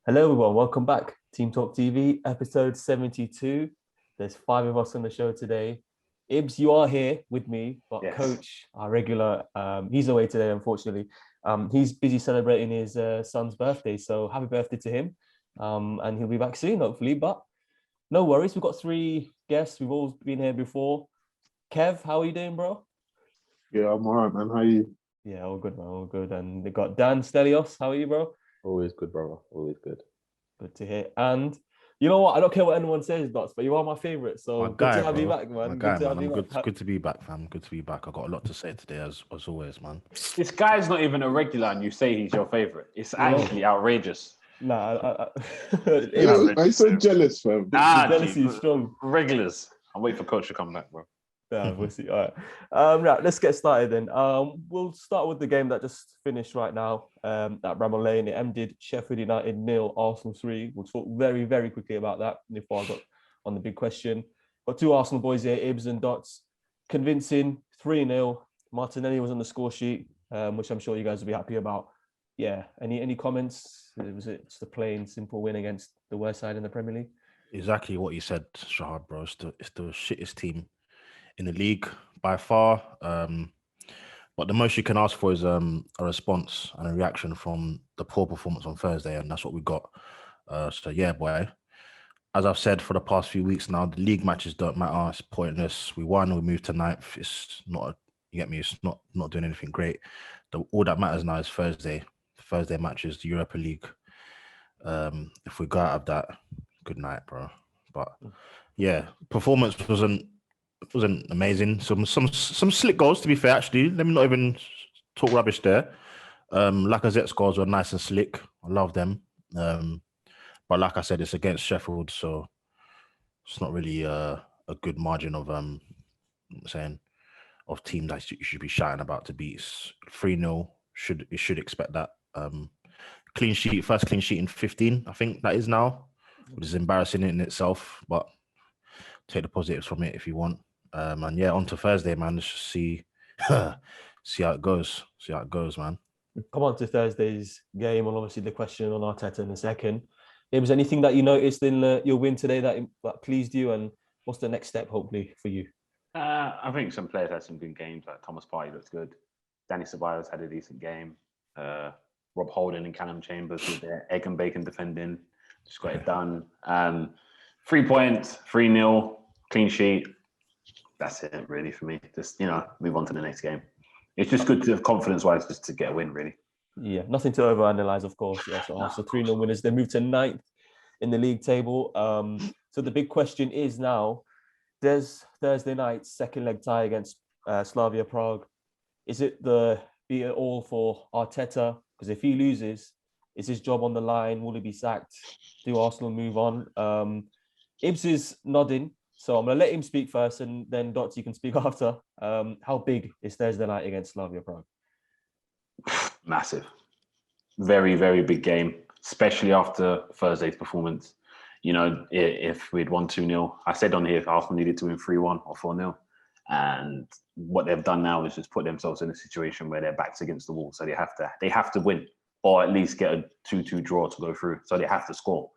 Hello, everyone. Welcome back. Team Talk TV, episode 72. There's five of us on the show today. Ibs, you are here with me, but Yes. Coach, our regular, he's away today, unfortunately. He's busy celebrating his son's birthday, so happy birthday to him. And he'll be back soon, hopefully. But no worries, we've got three guests. We've all been here before. Kev, how are you doing, bro? Yeah, I'm all right, man. How are you? Yeah, all good, man. All good. And they got Dan Stelios. How are you, bro? Always good, brother. Always good. Good to hear. And you know what? I don't care what anyone says, Dots, but you are my favorite. So My good guy, to have you bro. back, man. My Good guy, to man. have you back. Good to be back, fam. Good to be back. I got a lot to say today, as always, man. This guy's not even a regular, and you say he's your favorite. It's actually outrageous. Nah, I'm so jealous, fam. jealousy is strong. Regulars. I'm waiting for Coach to come back, bro. Yeah, we'll see. All right. Right, let's get started then. We'll start with the game that just finished right now. At Bramall Lane, it ended Sheffield United 0, Arsenal 3. We'll talk very, very quickly about that before I got on the big question. Got two Arsenal boys here, Ibs and Dots. Convincing 3-0. Martinelli was on the score sheet, which I'm sure you guys will be happy about. Yeah. Any comments? Was it just a plain, simple win against the worst side in the Premier League? Exactly what you said, Shahad, bro. It's the shittest team in the league by far. But the most you can ask for is a response and a reaction from the poor performance on Thursday, and that's what we got. So yeah, boy. As I've said for the past few weeks now, the league matches don't matter. It's pointless. We won, we moved to ninth. It's not, you get me? It's not doing anything great. All that matters now is Thursday. Thursday matches, the Europa League. If we go out of that, good night, bro. But yeah, performance wasn't amazing. Some slick goals, to be fair. Actually, let me not even talk rubbish there. Lacazette's goals were nice and slick. I love them. But like I said, it's against Sheffield, so it's not really a good margin of of team that you should be shouting about to beat. 3-0. You should expect that. Clean sheet, first clean sheet in 15, I think that is now, which is embarrassing in itself, but take the positives from it if you want. And yeah, on to Thursday, man. Let's just see how it goes. See how it goes, man. Come on to Thursday's game, and obviously the question on Arteta in a second. Was anything that you noticed in your win today that pleased you, and what's the next step, hopefully, for you? I think some players had some good games, like Thomas Partey looked good. Danny Ceballos had a decent game. Rob Holding and Callum Chambers with their egg and bacon defending. Just got it done. 3 points, 3-0, clean sheet. That's it, really, for me. Just, move on to the next game. It's just good to have confidence-wise just to get a win, really. Yeah, nothing to overanalyze, of course. Yeah, so Arsenal 3-0 winners. They moved to 9th in the league table. So the big question is now, there's Thursday night's second leg tie against Slavia Prague. Is it the be it all for Arteta? Because if he loses, is his job on the line? Will he be sacked? Do Arsenal move on? Ibs is nodding, so I'm going to let him speak first, and then Dots, you can speak after. How big is Thursday night against Slavia Prague? Massive. Very, very big game, especially after Thursday's performance. If we'd won 2-0, I said on here if Arsenal needed to win 3-1 or 4-0. And what they've done now is just put themselves in a situation where their backs against the wall. So they have to win, or at least get a 2-2 draw to go through. So they have to score.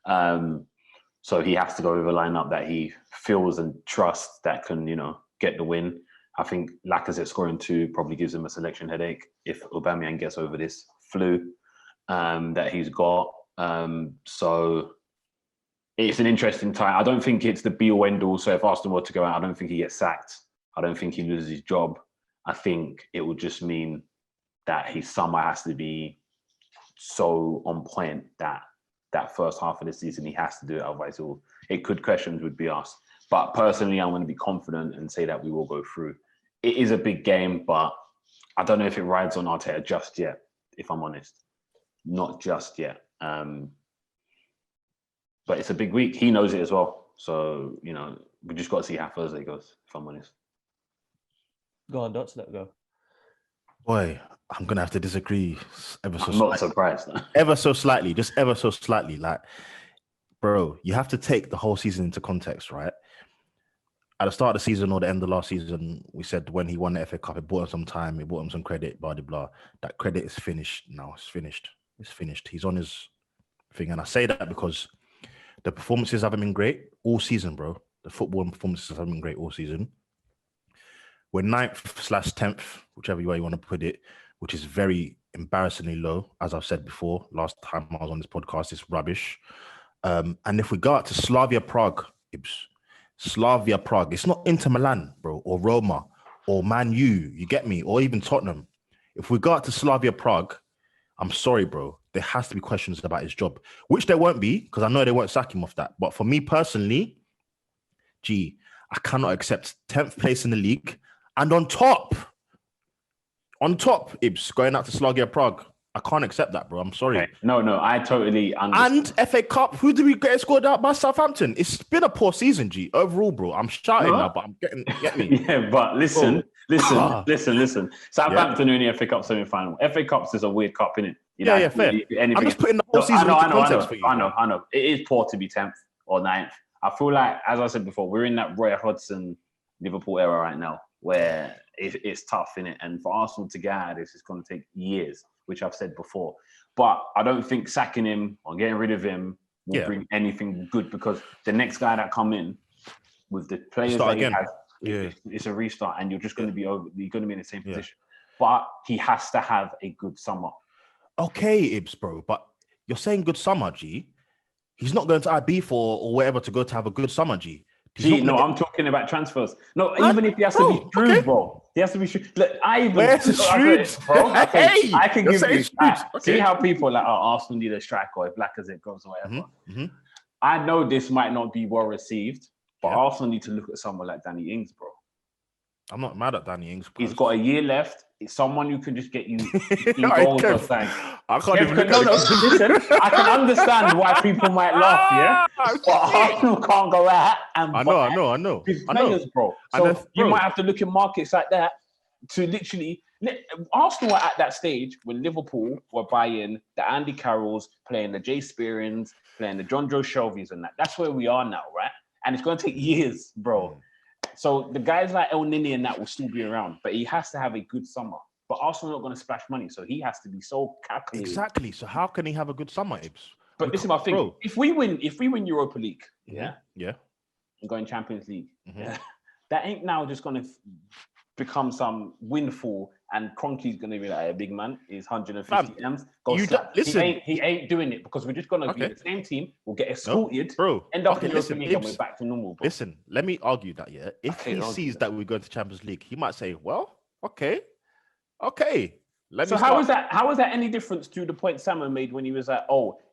So he has to go with a lineup that he feels and trusts that can, get the win. I think Lacazette scoring 2 probably gives him a selection headache if Aubameyang gets over this flu that he's got. So it's an interesting time. I don't think it's the be-all, end-all. So if Arsenal were to go out, I don't think he gets sacked. I don't think he loses his job. I think it would just mean that he somehow has to be so on point that first half of the season he has to do it. Otherwise, questions would be asked. But personally, I'm going to be confident and say that we will go through. It is a big game, but I don't know if it rides on Arteta just yet, if I'm honest. Not just yet. But it's a big week. He knows it as well. So, we just got to see how Thursday goes, if I'm honest. Go on, Dots, let go. Boy, I'm going to have to disagree ever so I'm slightly. not surprised. Ever so slightly, just ever so slightly. Like, bro, you have to take the whole season into context, right? At the start of the season or the end of last season, we said when he won the FA Cup, it bought him some time, it bought him some credit, blah, blah, blah. That credit is finished now. It's finished. He's on his thing. And I say that because the performances haven't been great all season, bro. The football and performances haven't been great all season. We're 9th/10th, whichever way you want to put it, which is very embarrassingly low. As I've said before, last time I was on this podcast, it's rubbish. And if we go out to Slavia Prague, it's not Inter Milan, bro, or Roma, or Man U, you get me, or even Tottenham. If we go out to Slavia Prague, I'm sorry, bro, there has to be questions about his job, which there won't be, because I know they won't sack him off that. But for me personally, I cannot accept 10th place in the league. And on top, Ibs, going out to Slavia Prague, I can't accept that, bro. I'm sorry. Okay. No, I totally understand. And FA Cup, who did we get scored out by Southampton? It's been a poor season, G. Overall, bro. I'm shouting now, but I'm get me. Yeah, but listen. Southampton are in the FA Cup semi-final. FA Cups is a weird cup, innit? Fair. I'm just putting the whole season into context for you. I know. It is poor to be 10th or 9th. I feel like, as I said before, we're in that Roy Hodgson Liverpool era right now, where it's tough, innit? And for Arsenal to get out of this, it's going to take years, which I've said before. But I don't think sacking him or getting rid of him will bring anything good, because the next guy that come in with the players that he has, it's a restart, and you're just going to be over. You're going to be in the same position. But he has to have a good summer. Okay, Ibs, bro. But you're saying good summer, G. He's not going to IB or wherever to go to have a good summer, G. I'm talking about transfers. No, even if he has to be shrewd, bro. He has to be shrewd. Look, where's the shrewd, bro? Okay, I can give you. See how people like, Arsenal need a striker, if Lacazette goes or whatever. Mm-hmm. I know this might not be well received, but Arsenal need to look at someone like Danny Ings, bro. I'm not mad at Danny Ings. He's got a year left. It's someone who can just get you goals or something. I can't even listen, I can understand why people might laugh, yeah? But Arsenal can't go out and I know. His players, bro. So you might have to look in markets like that to literally... Arsenal were at that stage when Liverpool were buying the Andy Carrolls, playing the Jay Spearings, playing the John Joe Shelby's and that. That's where we are now, right? And it's going to take years, bro. So the guys like El Nini and that will still be around, but he has to have a good summer. But Arsenal are not going to splash money, so he has to be so calculated. Exactly. So how can he have a good summer, Ibs? But this is my thing. Bro. If we win Europa League, yeah, and go in Champions League, that ain't now just going to become some windfall, and Kroenke's going to be like, a big man, he's 150 M's. Listen, he ain't doing it, because we're just going to be the same team. We'll get escorted, end up in Europa League, and we're back to normal. Bro. Listen, let me argue that, If he sees that we go to Champions League, he might say, well, okay. How is that any difference to the point Salmon made when he was like,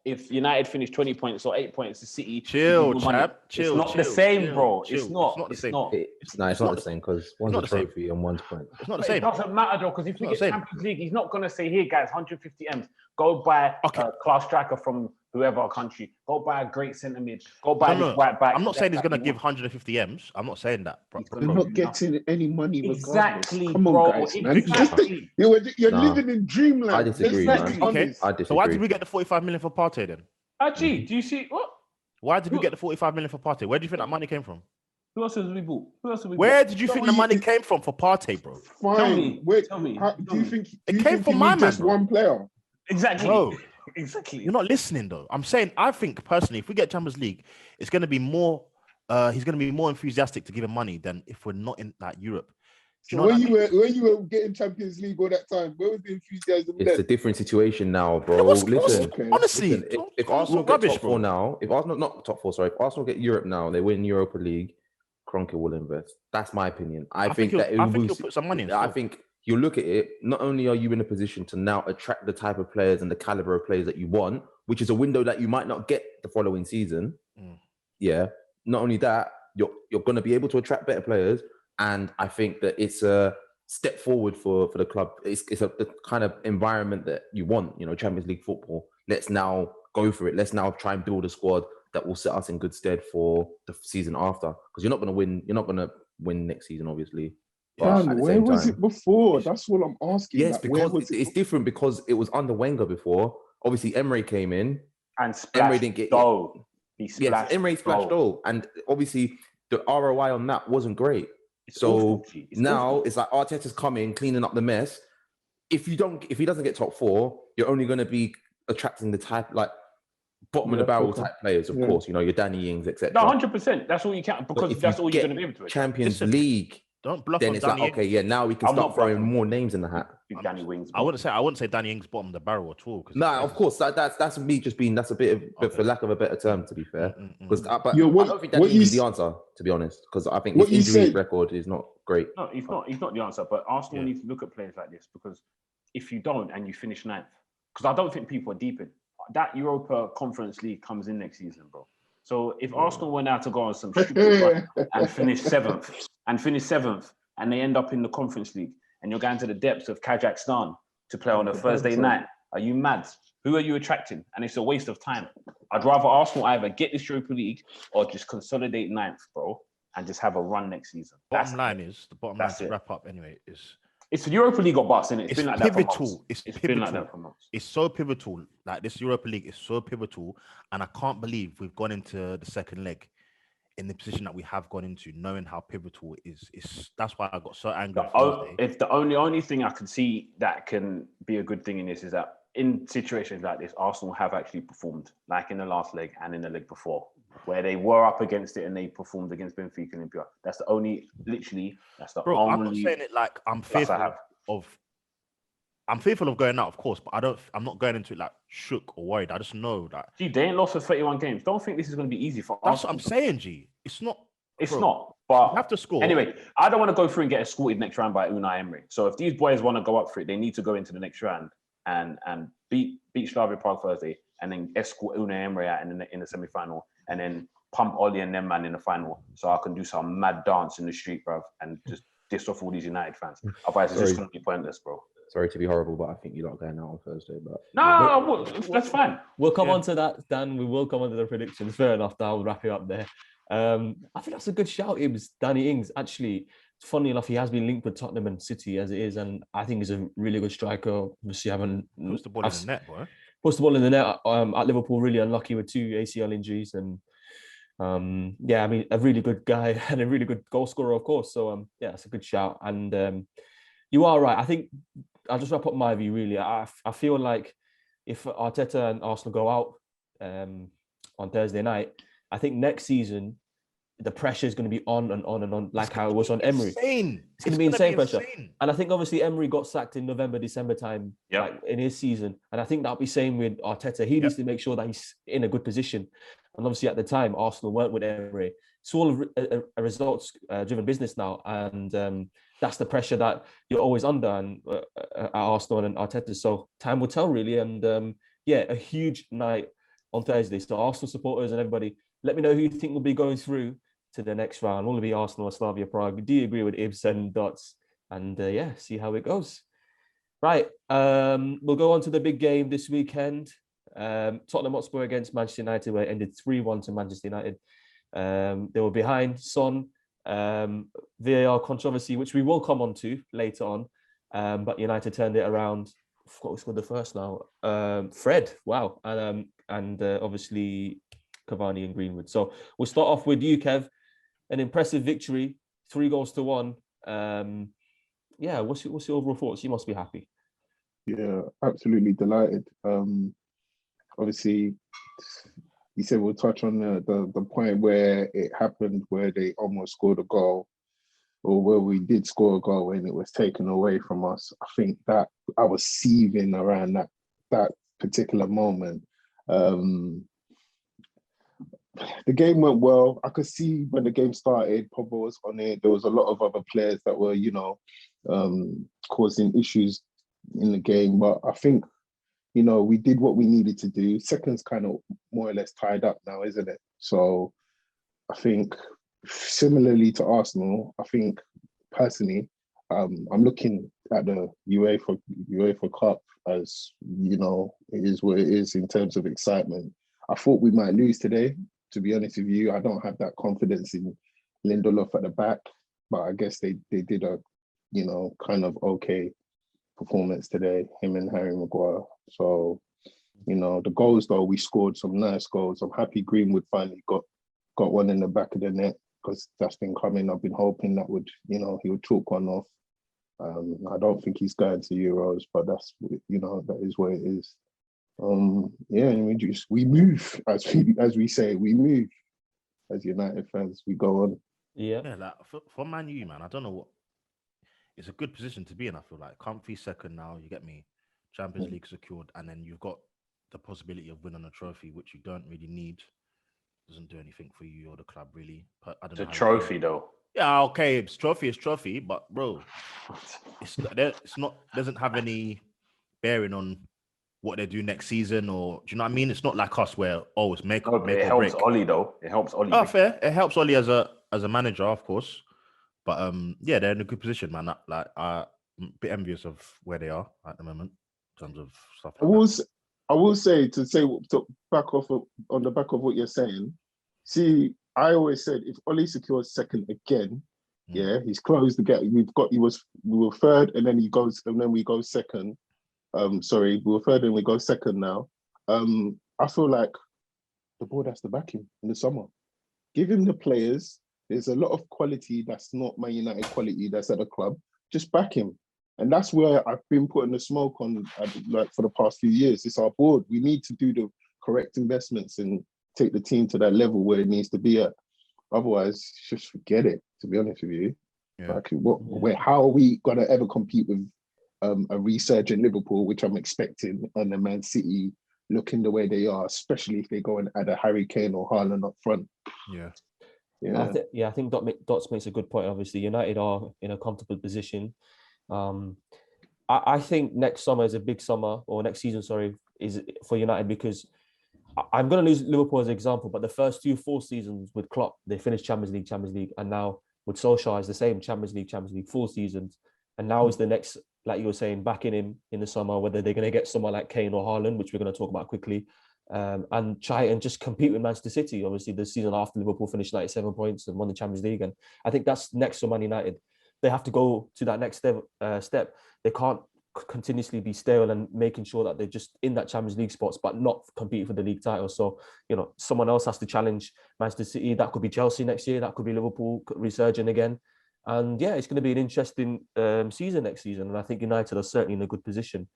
if United finish 20 points or 8 points, the City... Chill, chap. It's not the same, bro. It's not the same. It's not the same, because one's a trophy and one's point. It's not the same. It doesn't matter, though, because if we get Champions League, he's not going to say, here, guys, 150 M's. Go buy a class striker from whoever country. Go buy a great centre mid. Go buy this right back. I'm not saying he's going to give 150 M's. I'm not saying that. You're not getting any money regardless. Exactly, Come on, guys, man. You're living in dreamland. I disagree, man. Okay. I disagree. So why did we get the 45 million for Partey then? Do you see what? Why did we get the 45 million for Partey? Where do you think that money came from? Who else have we bought? Where did you think the money came from for Partey, bro? Fine. Tell me. Do you think it came from my man? Just one player. Exactly. Bro. Exactly. You're not listening, though. I'm saying, I think personally, if we get Champions League, it's going to be more. He's going to be more enthusiastic to give him money than if we're not in that Europe. So when you were getting Champions League all that time, where was the enthusiasm? It's a different situation now, bro. Listen, honestly, if Arsenal get top four now, if Arsenal not top four, sorry, if Arsenal get Europe now, they win Europa League, Kroenke will invest. That's my opinion. I think he'll put some money in. I think you look at it. Not only are you in a position to now attract the type of players and the caliber of players that you want, which is a window that you might not get the following season. Yeah. Not only that, you're going to be able to attract better players. And I think that it's a step forward for the club. It's the kind of environment that you want, Champions League football. Let's now go for it. Let's now try and build a squad that will set us in good stead for the season after. Because you're not going to win. You're not going to win next season, obviously. Man, where was it before? That's what I'm asking. Yes, because it's different because it was under Wenger before. Obviously, Emery came in. And Emery didn't get goal. Yes, Emery splashed goal. And obviously, the ROI on that wasn't great. It's like Arteta's coming, cleaning up the mess. If he doesn't get top four, you're only going to be attracting the type, like, bottom of the barrel type players, of course. You know, your Danny Ings, etc. No, 100%. That's all you can, because that's all you're going to be able to. Champions League. Don't bluff then on it's Danny like, okay, yeah, now we can start throwing more names in the hat. Danny Wings. I wouldn't say Danny Ings bottom of the barrel at all. No, of course, that's me just being, that's a bit of, for lack of a better term, to be fair. Because but I don't think Danny Ings is the answer, to be honest, because I think his injury record is not great. No, he's not the answer. But Arsenal need to look at players like this, because if you don't and you finish ninth, because I don't think people are deep in that Europa Conference League comes in next season, bro. So if Arsenal were now to go on some stupid run and finish seventh, and they end up in the Conference League, and you're going to the depths of Kazakhstan to play on a Thursday night, are you mad? Who are you attracting? And it's a waste of time. I'd rather Arsenal either get this Europa League or just consolidate ninth, bro, and just have a run next season. The bottom line to wrap up anyway is... It's the Europa League got bust, innit? It's been like pivotal. That for months. It's pivotal. Been like that for months. It's so pivotal. Like, this Europa League is so pivotal, and I can't believe we've gone into the second leg in the position that we have gone into, knowing how pivotal it is. That's why I got so angry. If the only thing I can see that can be a good thing in this is that in situations like this, Arsenal have actually performed, like in the last leg and in the leg before, where they were up against it and they performed against Benfica and Olympia. That's the only, literally, that's the only. I'm not saying it like I'm fearful of going out, of course, but I'm not going into it like shook or worried. I just know that. Gee, they ain't lost for 31 games. Don't think this is going to be easy for Arsenal. That's what I'm saying, G. It's not. It's not. But you have to score. Anyway, I don't want to go through and get escorted next round by Unai Emery. So if these boys want to go up for it, they need to go into the next round and beat Slavia Prague Thursday, and then escort Unai Emery out in the semi-final, and then pump Oli and them man in the final, so I can do some mad dance in the street, bruv, and just diss off all these United fans. Otherwise, it's just going to be pointless, bro. Sorry to be horrible, but I think you're not going out on Thursday. But no, that's fine. We'll come on to that, Dan. We will come on to the predictions. Fair enough. I'll wrap it up there. I think that's a good shout. It was Danny Ings. Actually, funny enough, he has been linked with Tottenham and City as it is, and I think he's a really good striker. Obviously, puts the ball in the net, boy. Puts the ball in the net. At Liverpool, really unlucky with 2 ACL injuries, and yeah, I mean, a really good guy and a really good goal scorer, of course. So yeah, it's a good shout. And you are right. I think I'll just wrap up my view. Really, I feel like if Arteta and Arsenal go out on Thursday night, I think next season the pressure is going to be on and on and on, like how it was on Emery. It's going to be insane pressure. And I think obviously Emery got sacked in November, December time, like, in his season. And I think that'll be same with Arteta. He needs to make sure that he's in a good position. And obviously at the time, Arsenal weren't with Emery. It's all a results-driven business now. And that's the pressure that you're always under and, at Arsenal and Arteta. So time will tell, really. And yeah, a huge night on Thursday. So Arsenal supporters and everybody, let me know who you think will be going through to the next round. Will it be Arsenal or Slavia Prague? Do you agree with Ibs and Dots? And yeah, see how it goes. Right, we'll go on to the big game this weekend. Tottenham Hotspur against Manchester United, where it ended 3-1 to Manchester United. They were behind. Son, VAR controversy, which we will come on to later on. But United turned it around. I forgot who scored the first now. Fred, wow. And obviously Cavani and Greenwood. So we'll start off with you, Kev. An impressive victory, 3-1. Yeah, what's your overall thoughts? You must be happy. Yeah, absolutely delighted. Obviously, you said we'll touch on the point where it happened, where they almost scored a goal, or where we did score a goal when it was taken away from us. I think that I was seething around that particular moment. The game went well. I could see when the game started, Pogba was on it. There was a lot of other players that were, causing issues in the game. But I think, we did what we needed to do. Second's kind of more or less tied up now, isn't it? So I think similarly to Arsenal, I think personally, I'm looking at the UEFA Cup as, it is what it is in terms of excitement. I thought we might lose today. To be honest with you, I don't have that confidence in Lindelof at the back, but I guess they did a, kind of okay performance today, him and Harry Maguire. So, the goals though, we scored some nice goals. I'm happy Greenwood finally got one in the back of the net, because that's been coming. I've been hoping that would, he would chalk one off. I don't think he's going to Euros, but that's, that is what it is. Yeah, and we move as we say, we move as United fans. We go on. Yeah, like for Man U, man, I don't know what. It's a good position to be in. I feel like comfy second now. You get me, Champions League secured, and then you've got the possibility of winning a trophy, which you don't really need. Doesn't do anything for you or the club really. But I don't know. It's a trophy though. Yeah, okay, it's trophy, but bro, it's not doesn't have any bearing on what they do next season, or do you know what I mean? It's not like us where it's make or break. It helps Ollie though. It helps Ollie. Oh, fair. It helps Ollie as a manager, of course. But yeah, they're in a good position, man. Like I'm a bit envious of where they are at the moment in terms of stuff. I will say to back off on the back of what you're saying. See, I always said if Ollie secures second again, yeah, he's closed the gap. We were third, and then we go second. We were third and we go second now. I feel like the board has to back him in the summer. Give him the players. There's a lot of quality that's not Man United quality that's at the club. Just back him. And that's where I've been putting the smoke on like for the past few years. It's our board. We need to do the correct investments and take the team to that level where it needs to be at. Otherwise, just forget it, to be honest with you. Yeah. Like, how are we going to ever compete with a resurgent Liverpool, which I'm expecting, and the Man City looking the way they are, especially if they go and add a Harry Kane or Haaland up front? I think Dots makes a good point. Obviously, United are in a comfortable position. I think next summer is a big summer, or next season, sorry, is for United, because I'm going to use Liverpool as an example, but the first 4 seasons with Klopp, they finished Champions League, and now with Solskjaer is the same, Champions League, 4 seasons, and now is the next, like you were saying, backing him in the summer, whether they're going to get someone like Kane or Haaland, which we're going to talk about quickly, and try and just compete with Manchester City. Obviously, the season after Liverpool finished 97 points and won the Champions League, and I think that's next for Man United. They have to go to that next step. They can't continuously be stale and making sure that they're just in that Champions League spots, but not competing for the league title. So, someone else has to challenge Manchester City. That could be Chelsea next year. That could be Liverpool resurging again. And yeah, it's going to be an interesting season next season. And I think United are certainly in a good position.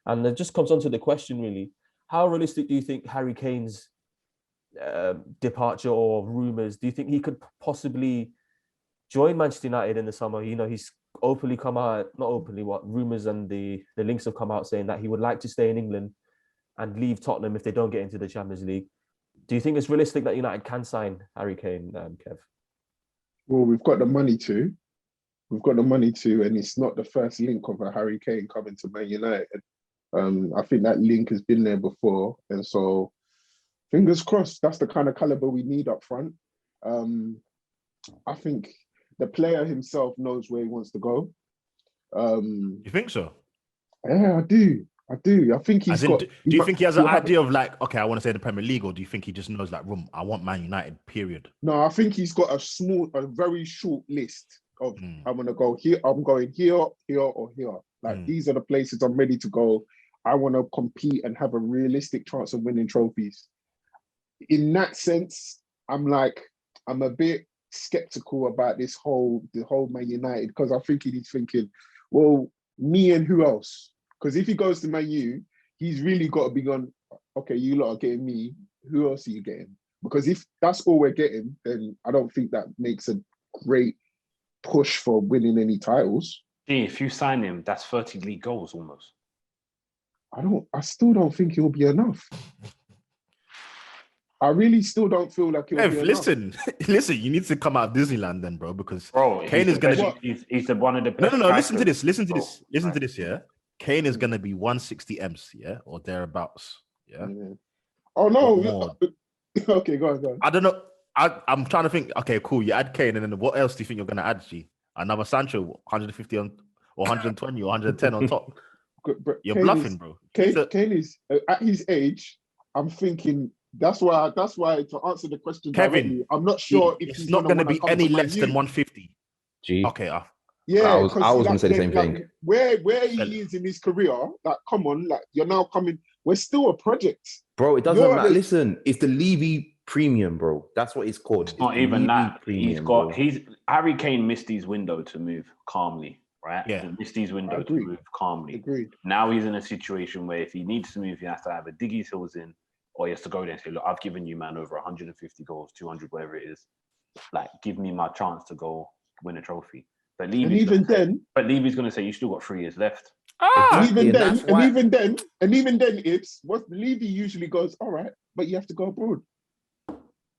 And it just comes on to the question, really. How realistic do you think Harry Kane's departure or rumours, do you think he could possibly join Manchester United in the summer? He's openly come out, not openly, rumours and the links have come out saying that he would like to stay in England and leave Tottenham if they don't get into the Champions League. Do you think it's realistic that United can sign Harry Kane, Kev? Well, we've got the money to. And it's not the first link of a Harry Kane coming to Man United. I think that link has been there before. And so, fingers crossed, that's the kind of caliber we need up front. I think the player himself knows where he wants to go. You think so? Yeah, I do. I think he's got... Do you think he has an idea of like, okay, I want to stay in the Premier League, or do you think he just knows like, I want Man United, period? No, I think he's got a very short list of, I'm going to go here, I'm going here, here, or here. Like, these are the places I'm ready to go. I want to compete and have a realistic chance of winning trophies. In that sense, I'm a bit skeptical about the whole Man United, because I think he's thinking, well, me and who else? Because if he goes to Man U, he's really got to be gone, okay, you lot are getting me, who else are you getting? Because if that's all we're getting, then I don't think that makes a great push for winning any titles. Gee, if you sign him, that's 30 league goals almost. I still don't think he'll be enough. I really still don't feel like he'll be enough. Listen, you need to come out of Disneyland then, bro, because Kane is going to be... He's the one of the best. No, listen to this, yeah? Kane is going to be 160 M's, yeah? Or thereabouts, yeah? Oh, no. Okay, go on. I don't know. I'm trying to think, okay, cool, you add Kane, and then what else do you think you're going to add, G? Another Sancho, 150 or 120 or 110 on top. You're bluffing, bro. Kane is, at his age, I'm thinking... That's why to answer the question directly, I'm not sure if it's not going to be any less than 150. Gee. Okay. Yeah, I was going to say the same thing. Where he is in his career, like, come on, like, you're now coming. We're still a project, bro. It doesn't matter. Listen, it's the Levy Premium, bro. That's what it's called. It's not even that. Premium, Harry Kane missed his window to move calmly, right? Yeah. He missed these windows to move calmly. Agreed. Now he's in a situation where if he needs to move, he has to either dig his heels in or he has to go there and say, look, I've given you, man, over 150 goals, 200, whatever it is. Like, give me my chance to go win a trophy. But Levy's going to say, you still got 3 years left. And even then, it's what Levy usually goes, all right, but you have to go abroad.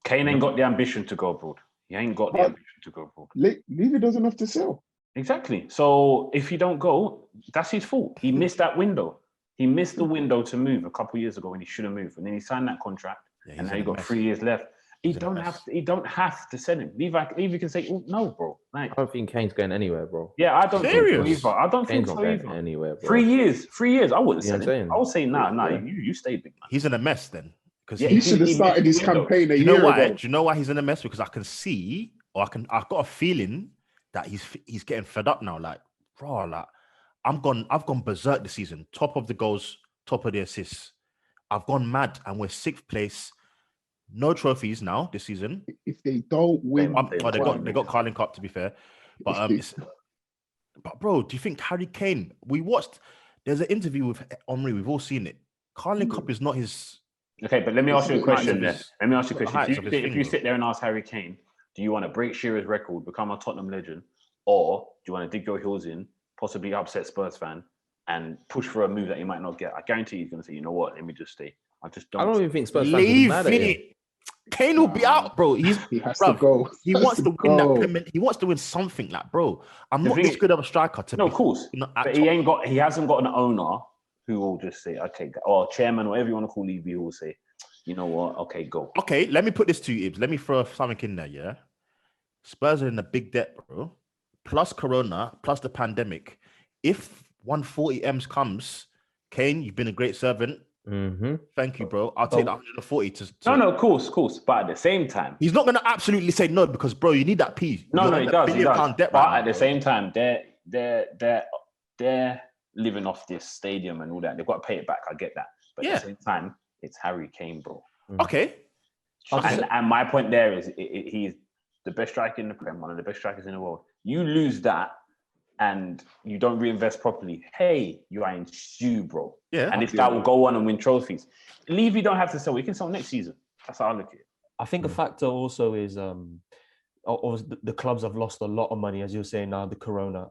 Kane ain't got the ambition to go abroad. He ain't got the ambition to go abroad. Levy doesn't have to sell. Exactly. So if you don't go, that's his fault. He missed that window. He missed the window to move a couple of years ago when he should have moved. And then he signed that contract, and now you got 3 years left. He don't have to sell him. Levy can say, oh, no, bro. Like, I don't think Kane's going anywhere, bro. Yeah, I don't think so either. I don't think so either. Anywhere, bro. 3 years. I wouldn't sell him. I would say, nah, you stay big, man. He's in a mess then. Because he should have started his campaign a year ago. Do you know why he's in a mess? Because I can see, I've got a feeling that he's getting fed up now. Like, bro, like I've gone berserk this season. Top of the goals, top of the assists. I've gone mad, and we're 6th place. No trophies now this season. If they don't win, they got Carling Cup, to be fair. But but bro, do you think Harry Kane? There's an interview with Omri. We've all seen it. Carling Cup is not his. Okay, but let me ask you a question. If you sit there and ask Harry Kane, do you want to break Shearer's record, become a Tottenham legend, or do you want to dig your heels in, possibly upset Spurs fan, and push for a move that you might not get? I guarantee he's going to say, you know what, let me just stay. I don't even think Spurs fans will be mad at him. Kane will be out, bro. He has to go. He wants to win that Premier. He wants to win something, like, bro. I'm not this good of a striker. Of course. But he hasn't got an owner who will just say, okay, or chairman, whatever you want to call Levy, who will say, you know what, okay, go. Okay, let me put this to you, Ibs. Let me throw something in there, yeah? Spurs are in a big debt, bro. Plus Corona, plus the pandemic. If 140 M's comes, Kane, you've been a great servant. Mm-hmm. Thank you, bro. I'll take that 140 to... No, of course. But at the same time... He's not going to absolutely say no because, bro, you need that P. No, he does. Debt but at the same time, they're living off this stadium and all that. They've got to pay it back. I get that. But at the same time, it's Harry Kane, bro. Okay. And my point there is he's the best striker in the Prem, one of the best strikers in the world. You lose that and you don't reinvest properly. Hey, you are in stew, bro. Yeah. And if that will go on and win trophies, Levy don't have to sell. We can sell next season. That's how I look at it. I think a factor also is the clubs have lost a lot of money, as you're saying now, the Corona.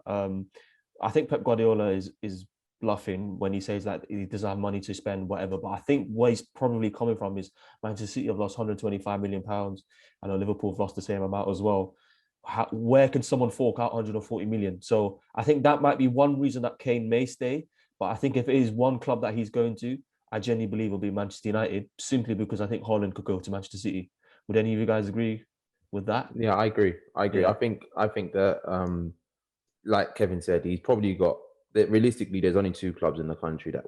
I think Pep Guardiola is bluffing when he says that he doesn't have money to spend, whatever. But I think where he's probably coming from is Manchester City have lost £125 million. I know Liverpool have lost the same amount as well. Where can someone fork out 140 million? So I think that might be one reason that Kane may stay. But I think if it is one club that he's going to, I genuinely believe it'll be Manchester United, simply because I think Haaland could go to Manchester City. Would any of you guys agree with that? Yeah, I agree. Yeah. I think that, like Kevin said, he's probably got that. Realistically, there's only 2 clubs in the country that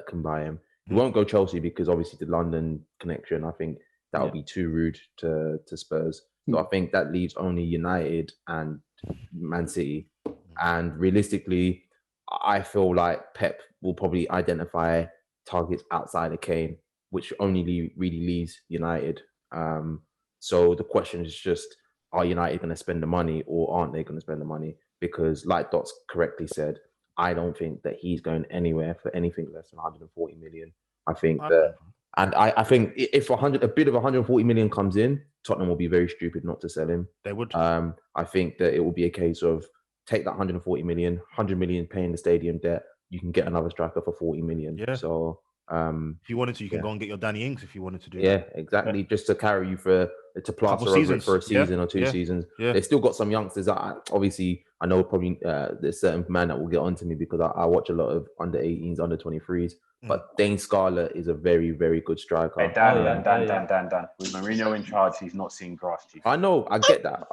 can buy him. He won't go Chelsea because obviously the London connection. I think that would be too rude to Spurs. So I think that leaves only United and Man City. And realistically, I feel like Pep will probably identify targets outside of Kane, which only really leaves United. So the question is just, are United going to spend the money or aren't they going to spend the money? Because like Dots correctly said, I don't think that he's going anywhere for anything less than 140 million. I think that, and I think if a bid of 140 million comes in, Tottenham will be very stupid not to sell him. They would. I think that it will be a case of take that 140 million, 100 million paying the stadium debt. You can get another striker for 40 million. Yeah. So if you wanted to, you can go and get your Danny Ings if you wanted to do that. Yeah, exactly. Just to carry you to plaster over it for a season or 2 seasons. Yeah. They've still got some youngsters that obviously I know probably there's certain man that will get onto me because I watch a lot of under 18s, under 23s. But Dane Scarlett is a very, very good striker. Hey, Dan. With Mourinho in charge, he's not seeing grass, Chief. I know, I get that.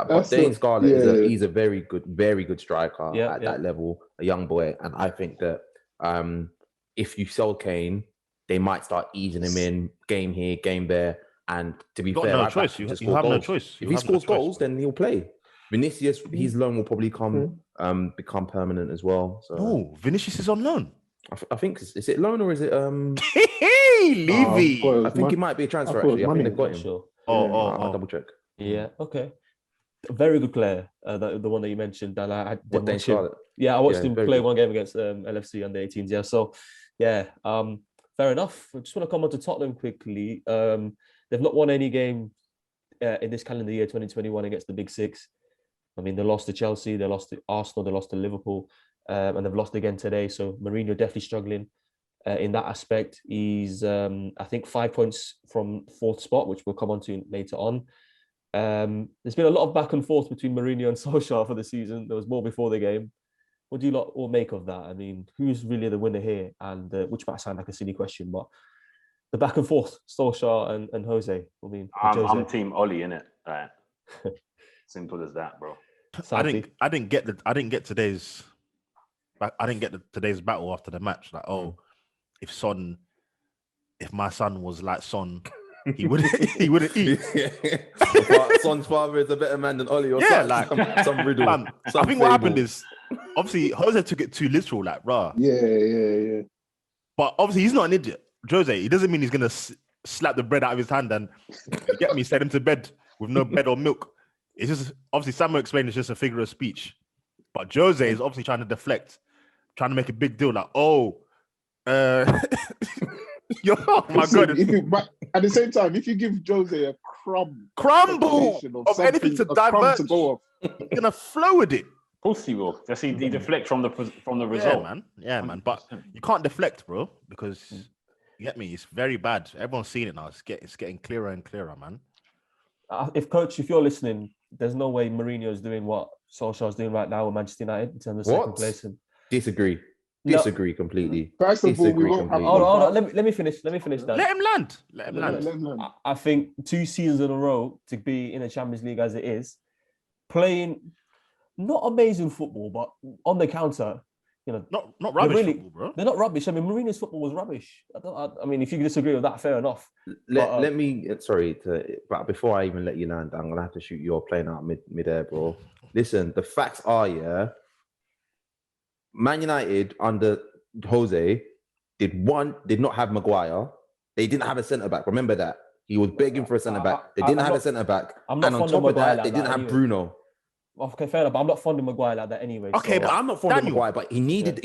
But Dane Scarlett he's a very good striker at that level, a young boy. And I think that if you sell Kane, they might start easing him in, game here, game there. And to be fair, no choice. You have no choice. If he scores goals, then he'll play. Vinicius, his loan will probably become permanent as well. So. No, Vinicius is on loan. I think is it loan or is it Levy? I think it might be a transfer. Actually, I think they've got him. Sure. I'll double check. Yeah. Okay. a very good player, the one that you mentioned. And I did watch him. Yeah, I watched him play one game against LFC under 18s. Yeah, so yeah, fair enough. I just want to come on to Tottenham quickly. They've not won any game in this calendar year 2021 against the Big Six. I mean, they lost to Chelsea, they lost to Arsenal, they lost to Liverpool, and they've lost again today. So Mourinho definitely struggling in that aspect. He's, I think, 5 points from fourth spot, which we'll come on to later on. There's been a lot of back and forth between Mourinho and Solskjaer for the season. There was more before the game. What do you lot all make of that? I mean, who's really the winner here? And which might sound like a silly question, but the back and forth, Solskjaer and Jose. I mean, I'm Team OLE, innit? Right. Simple as that, bro. I didn't get today's battle after the match. Like, if my son was like Son, he wouldn't eat. Son's father is a better man than Ollie, or some riddle. I think what happened is, obviously Jose took it too literal, like, rah. Yeah. But obviously he's not an idiot. Jose, he doesn't mean he's gonna slap the bread out of his hand and send him to bed with no bread or milk. It's just, obviously Samuel explained it's just a figure of speech. But Jose is obviously trying to deflect, trying to make a big deal, like, oh my God. But at the same time, if you give Jose a crumble of anything to divert, to go off, he's gonna flow with it. Of course he will. Just he deflect from the result. Yeah, man. But you can't deflect, bro, because you get me. It's very bad. Everyone's seeing it now. It's getting clearer and clearer, man. If you're listening, there's no way Mourinho is doing what Solskjaer is doing right now with Manchester United in terms of second place. Disagree completely. First of all, we won't have. Hold on. Let me finish. That. Let him land. I think 2 seasons in a row to be in the Champions League as it is, playing not amazing football, but on the counter, not rubbish football, bro. They're not rubbish. I mean, Mourinho's football was rubbish. I mean, if you disagree with that, fair enough. But before I even let you land, I'm gonna have to shoot your plane out mid-air, bro. Listen, the facts are, Man United under Jose did not have Maguire. They didn't have a centre back. Remember that. He was begging for a centre back. They didn't have a centre back. And on top of that, they didn't have Bruno. Okay, fair enough. But I'm not fond of Maguire like that anyway. Okay, but I'm not fond of Maguire. But he needed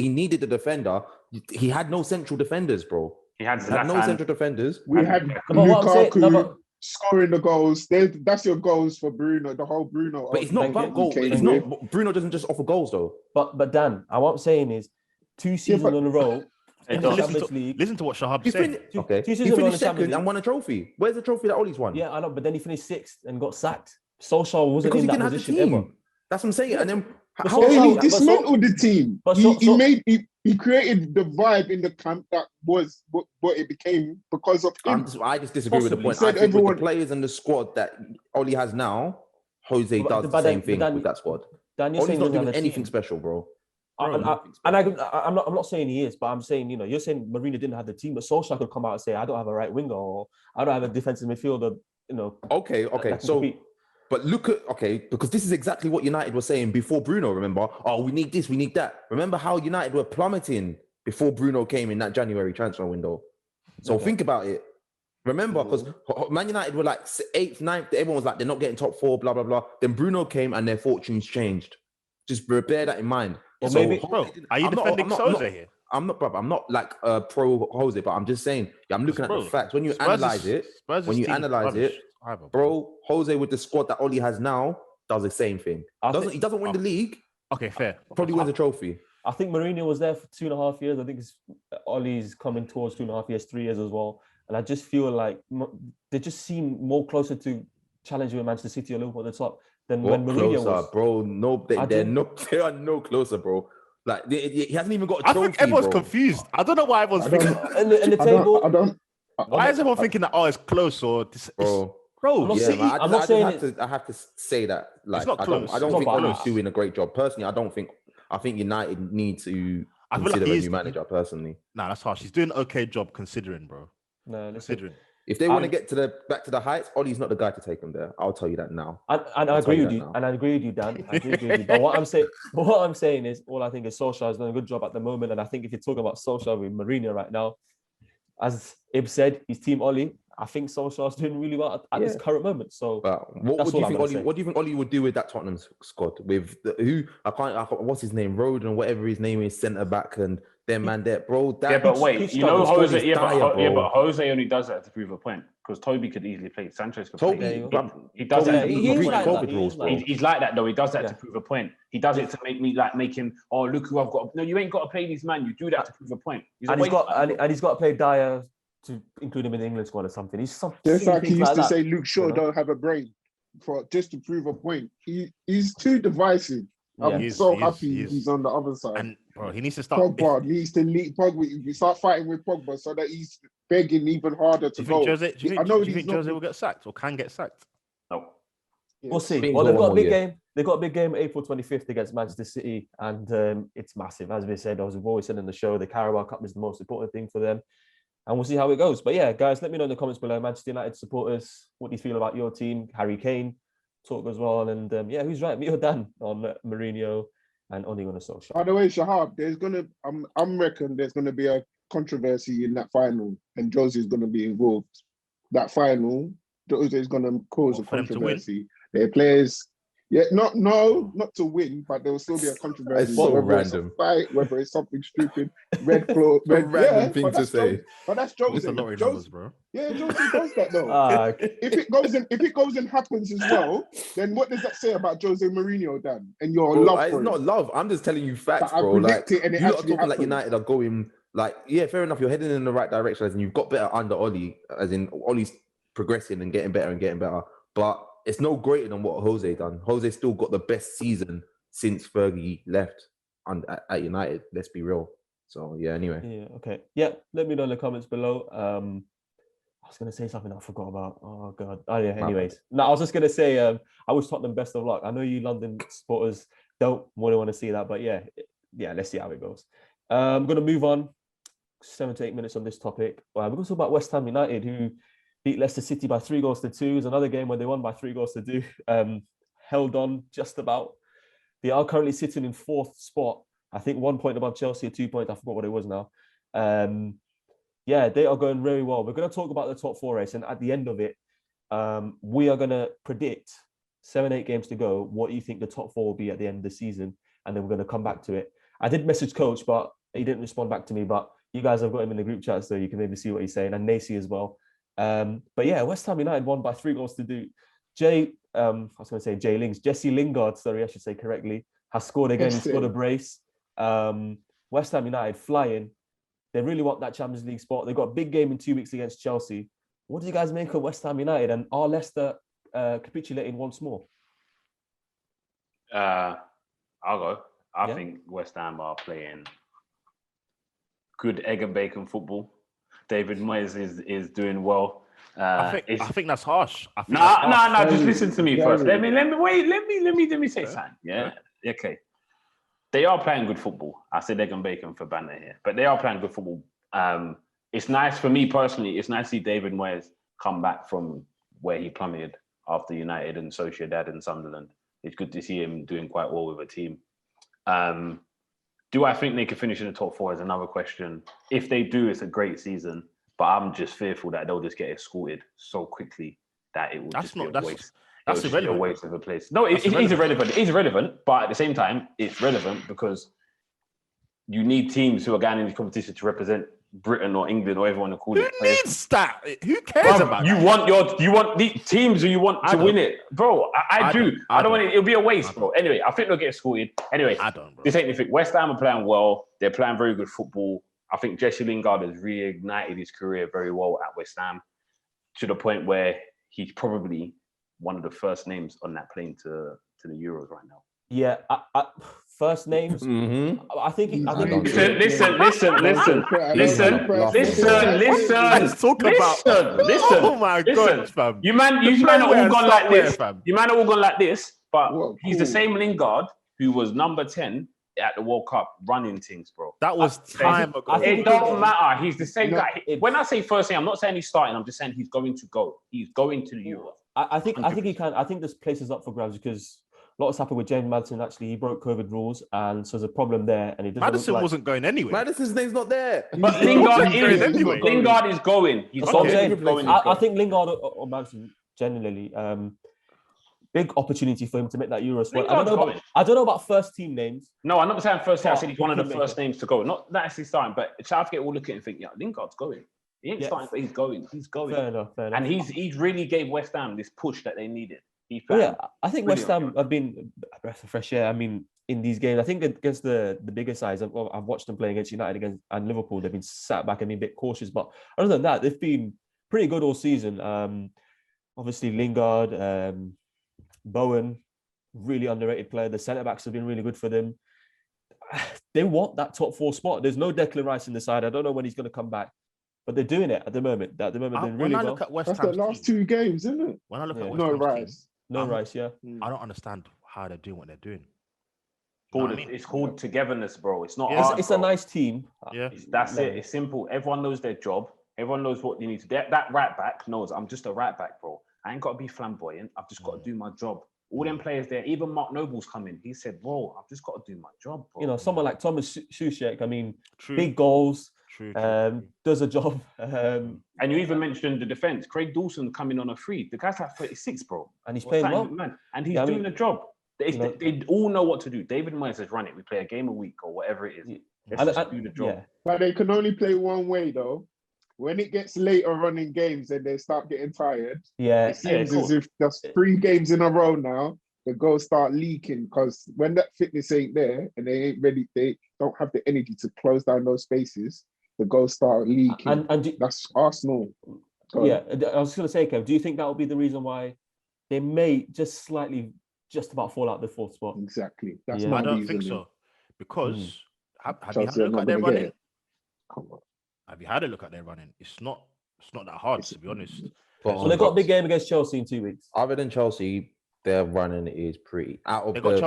a defender. He had no central defenders, bro. He had no central defenders. We had Lukaku scoring the goals. That's your goals for Bruno. The whole Bruno. But it's not about goals. It's not. Bruno doesn't just offer goals though. But Dan, what I'm saying is, 2 seasons in a row. Listen to what Shahab said. Okay, he finished second and won a trophy. Where's the trophy that Ollie's won? Yeah, I know, but then he finished 6th and got sacked. Solskjaer wasn't in that position ever. That's what I'm saying. And then he dismantled the team. He created the vibe in the camp that was what it became because of him. I just disagree with the point. I think with the players and the squad that Ollie has now, Jose does the same thing with that squad. Ollie's not doing anything special, bro. I'm not saying he is, but I'm saying, you're saying Mourinho didn't have the team, but Solskjaer could come out and say, I don't have a right winger, or I don't have a defensive midfielder, Okay. So, but look at, because this is exactly what United was saying before Bruno, remember? Oh, we need this, we need that. Remember how United were plummeting before Bruno came in that January transfer window? So think about it. Remember, because Man United were like 8th, 9th, everyone was like, they're not getting top 4, blah, blah, blah. Then Bruno came and their fortunes changed. Just bear that in mind. Well, maybe, are you defending Jose here? I'm not like pro Jose, but I'm just saying, I'm looking at the facts. When you analyze it, bro, Jose with the squad that Ollie has now does the same thing. He doesn't win the league. Okay, fair. Probably wins a trophy. I think Mourinho was there for 2.5 years. I think Ollie's coming towards 2.5 years, 3 years as well. And I just feel like they just seem more closer to challenging with Manchester City or Liverpool at the top than when Mourinho was. Bro, no, they are no closer, bro. Like he hasn't even got a trophy. I think everyone's confused. I don't know why everyone's thinking. In the table, why is everyone thinking that it's close or this? Bro, I have to say that. Like, I don't think Ollie's doing a great job. Personally, I think United need to consider a new manager. Personally, nah, that's harsh. He's doing an okay job considering, bro. No, considering. If they want to get back to the heights, Ollie's not the guy to take them there. I'll tell you that now. And I agree with you. And I agree with you, Dan. I agree with you. But what I'm saying is, all I think is Solskjaer has done a good job at the moment. And I think if you're talking about Solskjaer with Mourinho right now, as Ib said, he's Team Ollie. I think Solskjaer's doing really well at this current moment. So what do you think Ollie would do with that Tottenham squad? With what's his name, Road and whatever his name is, centre back and them man there, bro. But wait, you know Jose. But Jose only does that to prove a point because Toby could easily play. Sanchez could play. He does that. He's like that though. He does that to prove a point. He does it to make him. Oh, look who I've got. No, you ain't got to play these man. You do that to prove a point. He's got to play Dyer to include him in the England squad or something. He's something. Just like he used to say, Luke Shaw don't have a brain just to prove a point. He's too divisive. I'm so happy he's on the other side. And bro, he needs to start. Pogba needs to lead Pogba. We start fighting with Pogba so that he's begging even harder to go. Do you think Jose will get sacked or can get sacked? No. We'll see. Well, they've got a big game. They've got a big game April 25th against Manchester City, and it's massive. As we said, as we've always said in the show, the Carabao Cup is the most important thing for them. And we'll see how it goes. But yeah, guys, let me know in the comments below. Manchester United supporters, what do you feel about your team? Harry Kane, talk as well. And who's right? Me or Dan on Mourinho and Ole Gunnar Solskjaer? By the way, Shahab, I'm reckon there's gonna be a controversy in that final, and Jose's gonna be involved. That final, Jose is gonna cause a controversy. Their players. Yeah, not to win, but there will still be a controversy. It's so random. Fight, whether it's something stupid, random thing to say. But that's Jose. It's a lottery numbers, bro. Yeah, Jose does that though. If it goes and happens as well, then what does that say about Jose Mourinho, Dan? And your love for it's not love. I'm just telling you facts, bro. Like you lot talking like United are going fair enough. You're heading in the right direction, as in you've got better under Ollie, as in Ollie's progressing and getting better, but it's no greater than what Jose done. Jose still got the best season since Fergie left at United. Let's be real. So yeah. Anyway. Yeah. Okay. Yeah. Let me know in the comments below. I was gonna say something I forgot about. Oh god. Oh yeah. Anyways, no, I was just gonna say. I wish Tottenham best of luck. I know you London supporters don't want to see that, but yeah. Let's see how it goes. I'm gonna move on. 7 to 8 minutes on this topic. We're gonna talk about West Ham United, who beat Leicester City by 3-2. It was another game where they won by 3-2. Held on just about. They are currently sitting in 4th spot. I think 1 point above Chelsea, 2 points. I forgot what it was now. They are going very well. We're going to talk about the top 4 race. And at the end of it, we are going to predict 7-8 games to go, what you think the top 4 will be at the end of the season. And then we're going to come back to it. I did message Coach, but he didn't respond back to me. But you guys have got him in the group chat, so you can maybe see what he's saying. And Nacy as well. West Ham United won by 3-2. Jesse Lingard, sorry, I should say correctly, has scored again. He scored a brace. West Ham United flying. They really want that Champions League spot. They've got a big game in 2 weeks against Chelsea. What do you guys make of West Ham United? And are Leicester capitulating once more? I'll go. I think West Ham are playing good egg and bacon football. David Moyes is doing well. I think that's harsh. No. Just listen to me first. Let me say something. Yeah. Okay. They are playing good football. I said egg and bacon for banner here, but they are playing good football. It's nice for me personally. It's nice to see David Moyes come back from where he plummeted after United and Sociedad and Sunderland. It's good to see him doing quite well with a team. Do I think they could finish in the top 4 is another question. If they do, it's a great season, but I'm just fearful that they'll just get escorted so quickly that it will just be a waste. That's irrelevant. A waste of a place. No, it is irrelevant. It is irrelevant, but at the same time, it's relevant because you need teams who are going in the competition to represent Britain or England or everyone to call it. Who needs that? Who cares about you that? You want the teams who you want to win it, bro. I do. I don't want it. It'll be a waste, bro. Anyway, I think they'll get escorted. Anyway, this ain't anything. West Ham are playing well. They're playing very good football. I think Jesse Lingard has reignited his career very well at West Ham to the point where he's probably one of the first names on that plane to the Euros right now. Yeah, first names. Mm-hmm. I think. Listen. Let's talk about. Listen. Oh my God, fam. You man are all gone like this. You man are all gone like this. But he's the same Lingard who was number 10 at the World Cup running things, bro. That was time ago. It don't matter. He's the same guy. When I say first thing, I'm not saying he's starting. I'm just saying he's going to go. He's going to the Euro. I think he can. I think this place is up for grabs because Lots happened with James Maddison. Actually, he broke COVID rules, and so there's a problem there. And it doesn't Maddison look like... wasn't going anywhere. Madison's name's not there. But Lingard is. anyway. Lingard is going. He's That's what I'm going. saying. He's going. I think Lingard or Maddison generally, big opportunity for him to make that Euro squad. I don't know about first team names. No, I'm not saying first team. I said he's one of the first names to go. Not that actually starting, but Southgate will look at it and think, yeah, Lingard's going. He ain't starting, but he's going. He's going. Fair enough. And he's really gave West Ham this push that they needed. I think West Ham have been a breath of fresh air. I mean, in these games, I think against the bigger sides, I've watched them play against United and Liverpool. They've been sat back and been a bit cautious, but other than that, they've been pretty good all season. Obviously, Lingard, Bowen, really underrated player. The centre backs have been really good for them. They want that top 4 spot. There's no Declan Rice in the side. I don't know when he's going to come back, but they're doing it at the moment. They're really well. When I look at West Ham's the last 2 games, isn't it? When I look at West Ham's Rice. team, Rice, yeah. I don't understand how they're doing what they're doing. It's called togetherness, bro. It's not. It's a nice team. Yeah, that's it. It's simple. Everyone knows their job. Everyone knows what you need to do. That right back knows I'm just a right back, bro. I ain't got to be flamboyant. I've just got to do my job. All them players there, even Mark Noble's coming. He said, bro, I've just got to do my job, bro. You know, someone like Thomas Soucek, I mean, big goals, does a job. And you even mentioned the defense. Craig Dawson coming on a free. The guy's like 36, bro. And he's playing well. Man. And he's doing the job. They all know what to do. David Moyes has run it. We play a game a week or whatever it is. Let's just do the job. Yeah. But they can only play one way, though. When it gets later running games and they start getting tired, it seems as if there's 3 games in a row now, the goals start leaking, because when that fitness ain't there and they ain't ready, they don't have the energy to close down those spaces, the goals start leaking. And that's Arsenal. I was going to say, Kev, do you think that will be the reason why they may just about fall out the 4th spot? Exactly. That's I don't think so. Because have you had a look at their running? Come on. Have you had a look at their running? It's not that hard, to be honest. So they've got a big game against Chelsea in 2 weeks. Other than Chelsea, their running is pretty out of. They got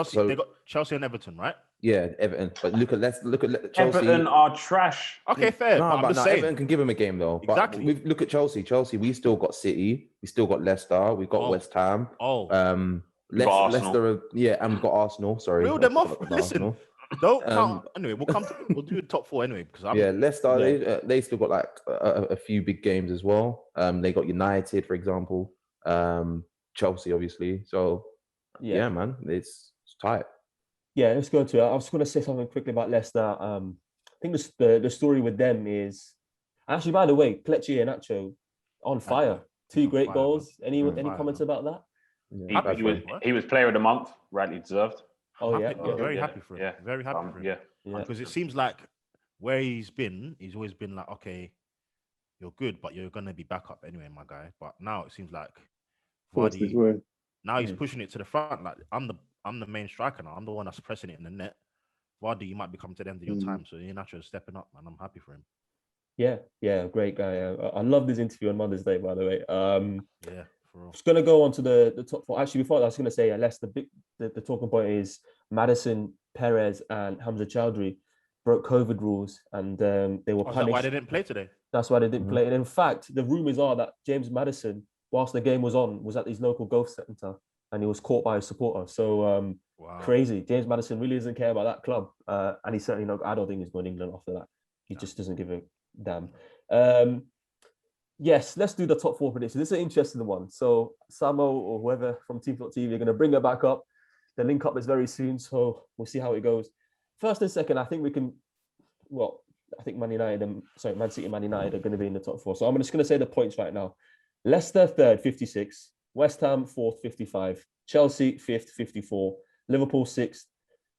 Chelsea and Everton, right? Yeah, Everton. But let's look at Chelsea. Everton are trash. Okay, fair. No, but Everton can give them a game though. Exactly. But look at Chelsea. Chelsea, we still got City. We still got Leicester. We've got West Ham. Leicester, and we've got Arsenal. Sorry, reel them off. Listen. Don't count. Anyway, we'll do the top 4 anyway because Leicester they still got like a few big games as well. They got United, for example, Chelsea, obviously. So yeah man, it's tight. Yeah, let's go to it. I was going to say something quickly about Leicester. I think the story with them is actually, by the way, Kelechi and Nacho on fire. 2 great goals. Any comments about that? Yeah. He was player of the month, rightly deserved. Very happy for him. Yeah. Very happy for him. Yeah. Because it seems like where he's always been like, okay, you're good, but you're gonna be back up anyway, my guy. But now it seems like Vardy, now he's pushing it to the front. Like I'm the main striker now. I'm the one that's pressing it in the net. Vardy, you might be coming to the end of your time, so Iheanacho is stepping up, and I'm happy for him. Yeah, great guy. I love this interview on Mother's Day, by the way. For real. Just gonna go on to the top 4. Actually, before that, I was gonna say, Leicester. The talking point is Maddison, Perez, and Hamza Chowdhury broke COVID rules, and they were punished. Is that why they didn't play today? That's why they didn't play. And in fact, the rumors are that James Maddison, whilst the game was on, was at his local golf centre, and he was caught by a supporter. So crazy. James Maddison really doesn't care about that club, and he's certainly not. I don't think he's going to England after that. He just doesn't give a damn. Yes, let's do the top 4 predictions. This is an interesting one. So Samo or whoever from TeamTalkTV are going to bring it back up. The link up is very soon, so we'll see how it goes. First and second, I think we can. Well, I think Man City and Man United are going to be in the top 4. So I'm just going to say the points right now. Leicester 3rd, 56. West Ham 4th, 55. Chelsea 5th, 54. Liverpool 6th,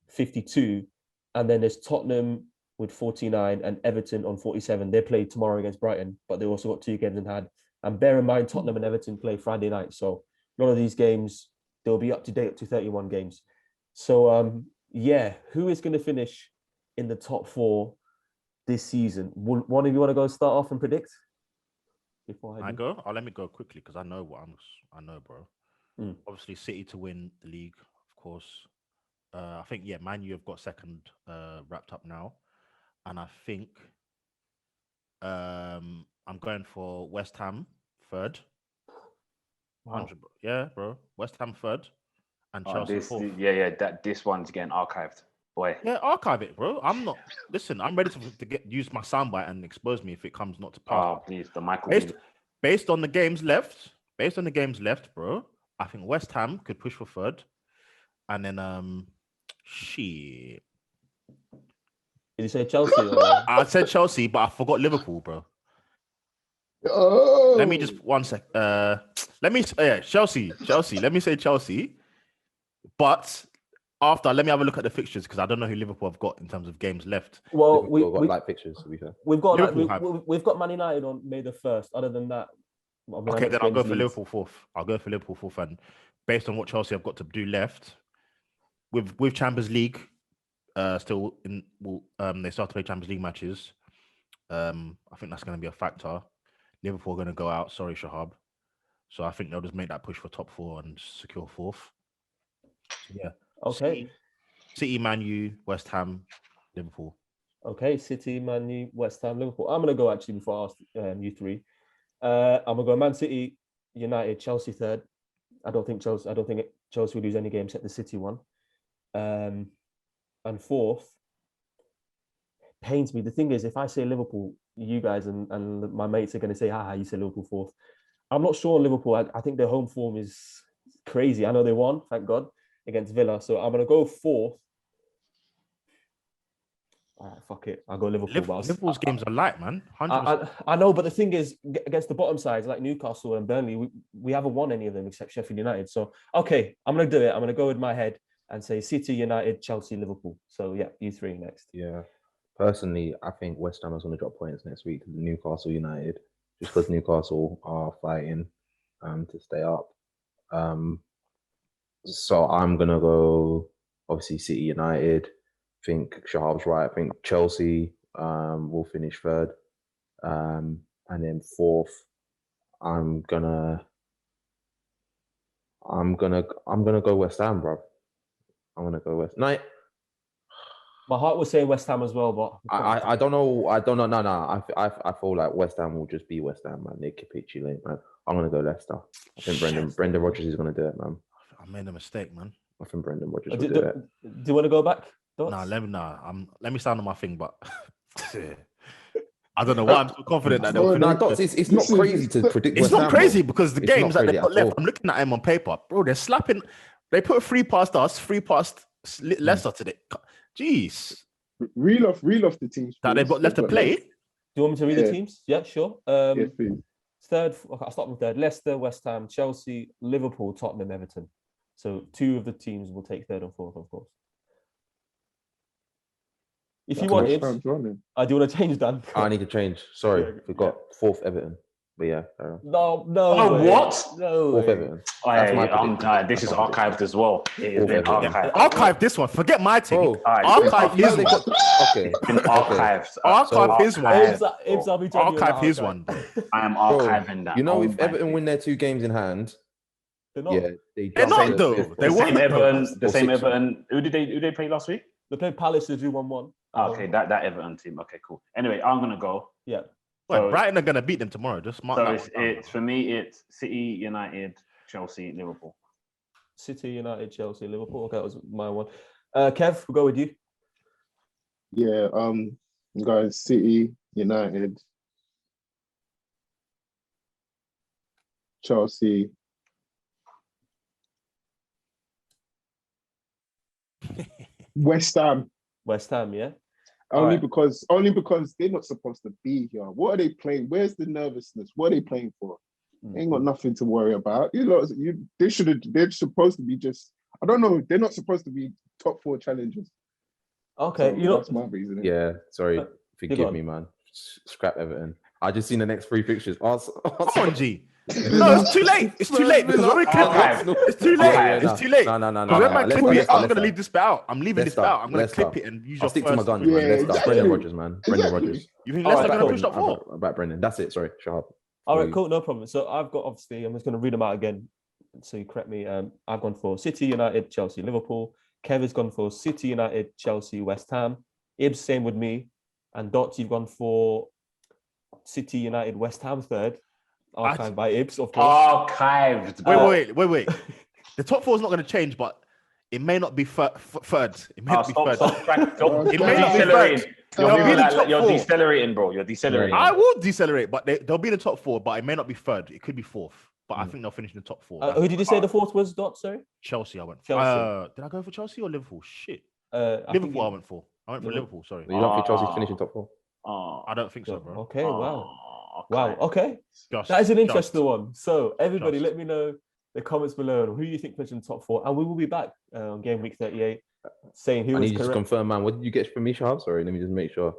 52. And then there's Tottenham with 49 and Everton on 47. They play tomorrow against Brighton, but they also got 2 games in hand. And bear in mind, Tottenham and Everton play Friday night. So a lot of these games, they'll be up to date up to 31 games. So, who is going to finish in the top 4 this season? One of you want to go start off and predict? Before I go? Let me go quickly because I know I know, bro. Obviously, City to win the league, of course. I think, Man U have got second wrapped up now. And I think I'm going for West Ham 3rd. 100, bro. Yeah, bro. West Ham 3rd. and Chelsea fourth. This one's getting archived. Boy. Yeah, archive it, bro. I'm not. Listen, I'm ready to use my soundbite and expose me if it comes not to pass. Oh, please, the Michael. Based on the games left, bro. I think West Ham could push for third, and then shit. Did you say Chelsea? Or... I said Chelsea, but I forgot Liverpool, bro. Oh. Let me just 1 sec. Chelsea. Let me say Chelsea, but. After, let me have a look at the fixtures because I don't know who Liverpool have got in terms of games left. Well, we've got light fixtures. To be fair, we've got Man United on May the 1st. Other than that, okay, then I'll go for Liverpool fourth. And based on what Chelsea have got to do left, with Champions League, they start to play Champions League matches. I think that's going to be a factor. Liverpool are going to go out. Sorry, Shahab. So I think they'll just make that push for top 4 and secure fourth. So, yeah. Okay. City, Man U, West Ham, Liverpool. Okay, City, Man U, West Ham, Liverpool. I'm gonna go actually before I ask you three. I'm gonna go Man City, United, Chelsea third. I don't think Chelsea will lose any game except the City one. And fourth, pains me. The thing is, if I say Liverpool, you guys and my mates are gonna say, "Haha, you say Liverpool fourth." I'm not sure on Liverpool. I think their home form is crazy. I know they won, thank God, against Villa. So I'm going to go fourth. All right, fuck it. I'll go Liverpool. Liverpool's games are light, man. I know, but the thing is, against the bottom sides like Newcastle and Burnley, we haven't won any of them except Sheffield United. So, okay, I'm going to do it. I'm going to go with my head and say City, United, Chelsea, Liverpool. So, yeah, you three next. Yeah. Personally, I think West Ham is going to drop points next week to Newcastle United just because Newcastle are fighting to stay up. So I'm going to go, obviously, City United. I think Shahab's right. I think Chelsea will finish third. And then fourth, I'm gonna go West Ham, bro. I'm gonna go West. No, my heart was saying West Ham as well, but I don't know. No. I feel like West Ham will just be West Ham, man. They capitulate, man. I'm gonna go Leicester. I think Brendan Rodgers is gonna do it, man. I made a mistake, man. I think Brendan Rodgers will do it. Do you want to go back? Let me stand on my thing, but I don't know why I'm so confident that they'll finish. Dots, it's not crazy to predict. It's not crazy because the games that they've got left, I'm looking at them on paper, bro. They're slapping. They put 3 past us, 3 past Leicester today. Jeez. Reel off the teams that they've got left to play. Do you want me to read the teams? Yeah, sure. Yes, please. Third, I'll start with third. Leicester, West Ham, Chelsea, Liverpool, Tottenham, Everton. So 2 of the teams will take third and fourth, of course. If you want it, do you want to change, Dan? I need to change. Sorry, we got 4th Everton. But yeah. No. Oh, what? No. 4th Everton. This is archived as well. It is archived. Archive this one. Forget my team. Archive his one. Okay. Archived. Archive his one. Archive his one. I am archiving that. You know, if Everton win their 2 games in hand, they're not. Yeah, they're not though. They won Everton. The same Everton. Who did they play last week? They played Palace. They drew 1-1. Okay, that Everton team. Okay, cool. Anyway, I'm gonna go. Yeah. So, Brighton are gonna beat them tomorrow. Just mark that. It's for me. It's City, United, Chelsea, Liverpool. City, United, Chelsea, Liverpool. Okay, that was my one. Kev, we'll go with you. Yeah. Guys, City, United, Chelsea. West Ham, yeah. Only because they're not supposed to be here. What are they playing? Where's the nervousness? What are they playing for? They ain't got nothing to worry about. They're supposed to be just. I don't know. They're not supposed to be top 4 challengers. Okay, so that's my reason. Yeah, sorry. Forgive me, man. Scrap Everton. I just seen the next 3 fixtures. Come on, G. No, it's too late. It's too late because when we clip it, it's too late. It's too late. No. When I clip it, I'm going to leave this bit out. I'm leaving this bit out. I'm going to clip it and use your stick to my guns, man. Leicester. Brendan Rodgers, man. Brendan Rodgers. You think Leicester going to push top 4? About Brendan. That's it. Sorry. Shut up. All right, cool. No problem. So I've got, obviously, I'm just going to read them out again. So you correct me. I've gone for City, United, Chelsea, Liverpool. Kev has gone for City, United, Chelsea, West Ham. Ibs, same with me. And Dots, you've gone for City, United, West Ham third. Archived by Ibs, of course. Archived. Wait. The top 4 is not going to change, but It may not be third. It may not be third. It may not be third. You're decelerating, bro. You're decelerating. I will decelerate, but they'll be in the top 4, but it may not be third. It could be 4th. But I think they'll finish in the top 4. Who did you say the 4th was, Dot? Sorry? Chelsea, I went for. Chelsea. Did I go for Chelsea or Liverpool? Shit. Liverpool, I went for. I went for Liverpool, sorry. You don't think Chelsea finish in top 4? I don't think so, bro. Okay, wow. Wow, okay. That is an interesting one. So, everybody, let me know the comments below who you think finished in the top 4. And we will be back on game week 38 saying who was correct. I need you to confirm, man. What did you get from me, Shahab? Sorry, let me just make sure.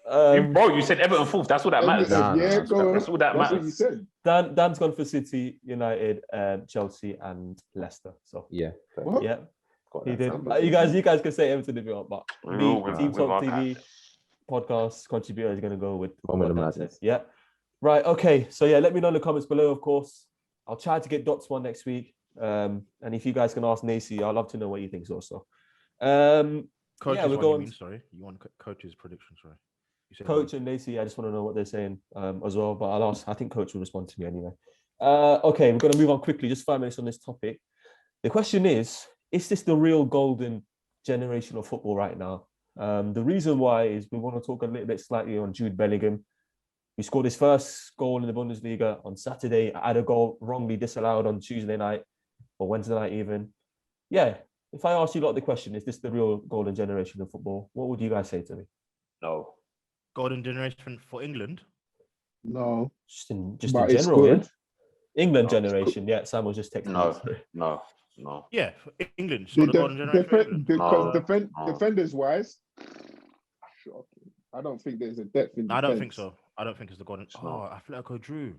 Bro, you said Everton 4th. That's what that matters. That's what that matters. What you said. Dan's gone for City, United, Chelsea, and Leicester. So yeah, yeah, he did. You guys can say Everton if you want, but Team Talk TV podcast contributor is going to go with what Dan says. Yeah, right. Okay, so yeah, let me know in the comments below. Of course, I'll try to get Dots one next week. And if you guys can ask Nacy, I'd love to know what he thinks also. Coaches, we're going. Sorry, you want coach's prediction? Sorry. Coach and Nacy, I just want to know what they're saying as well. But I'll ask. I think Coach will respond to me anyway. Okay, we're going to move on quickly. Just 5 minutes on this topic. The question is this the real golden generation of football right now? The reason why is we want to talk a little bit slightly on Jude Bellingham. He scored his first goal in the Bundesliga on Saturday. I had a goal wrongly disallowed on Tuesday night or Wednesday night even. Yeah, if I ask you the question, is this the real golden generation of football? What would you guys say to me? No. Golden generation for England? No. Just in general, yeah? England generation, yeah. Sam was just texting. No. Yeah, for England. It's not the golden generation for England. Because defenders-wise, I don't think there's a depth in defense. I don't think so. I don't think it's the golden. Atletico drew.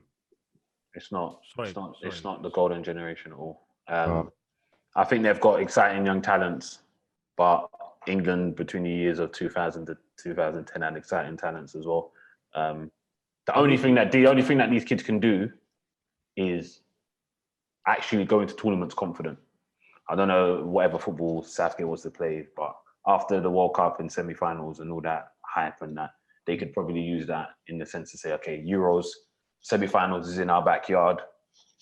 It's not. It's not the golden generation at all. I think they've got exciting young talents, but England between the years of 2000 to 2010 had exciting talents as well. The only thing that these kids can do is actually go into tournaments confident. I don't know whatever football Southgate wants to play, but after the World Cup and semi-finals and all that hype and that, they could probably use that in the sense to say, okay, Euros, semi-finals is in our backyard,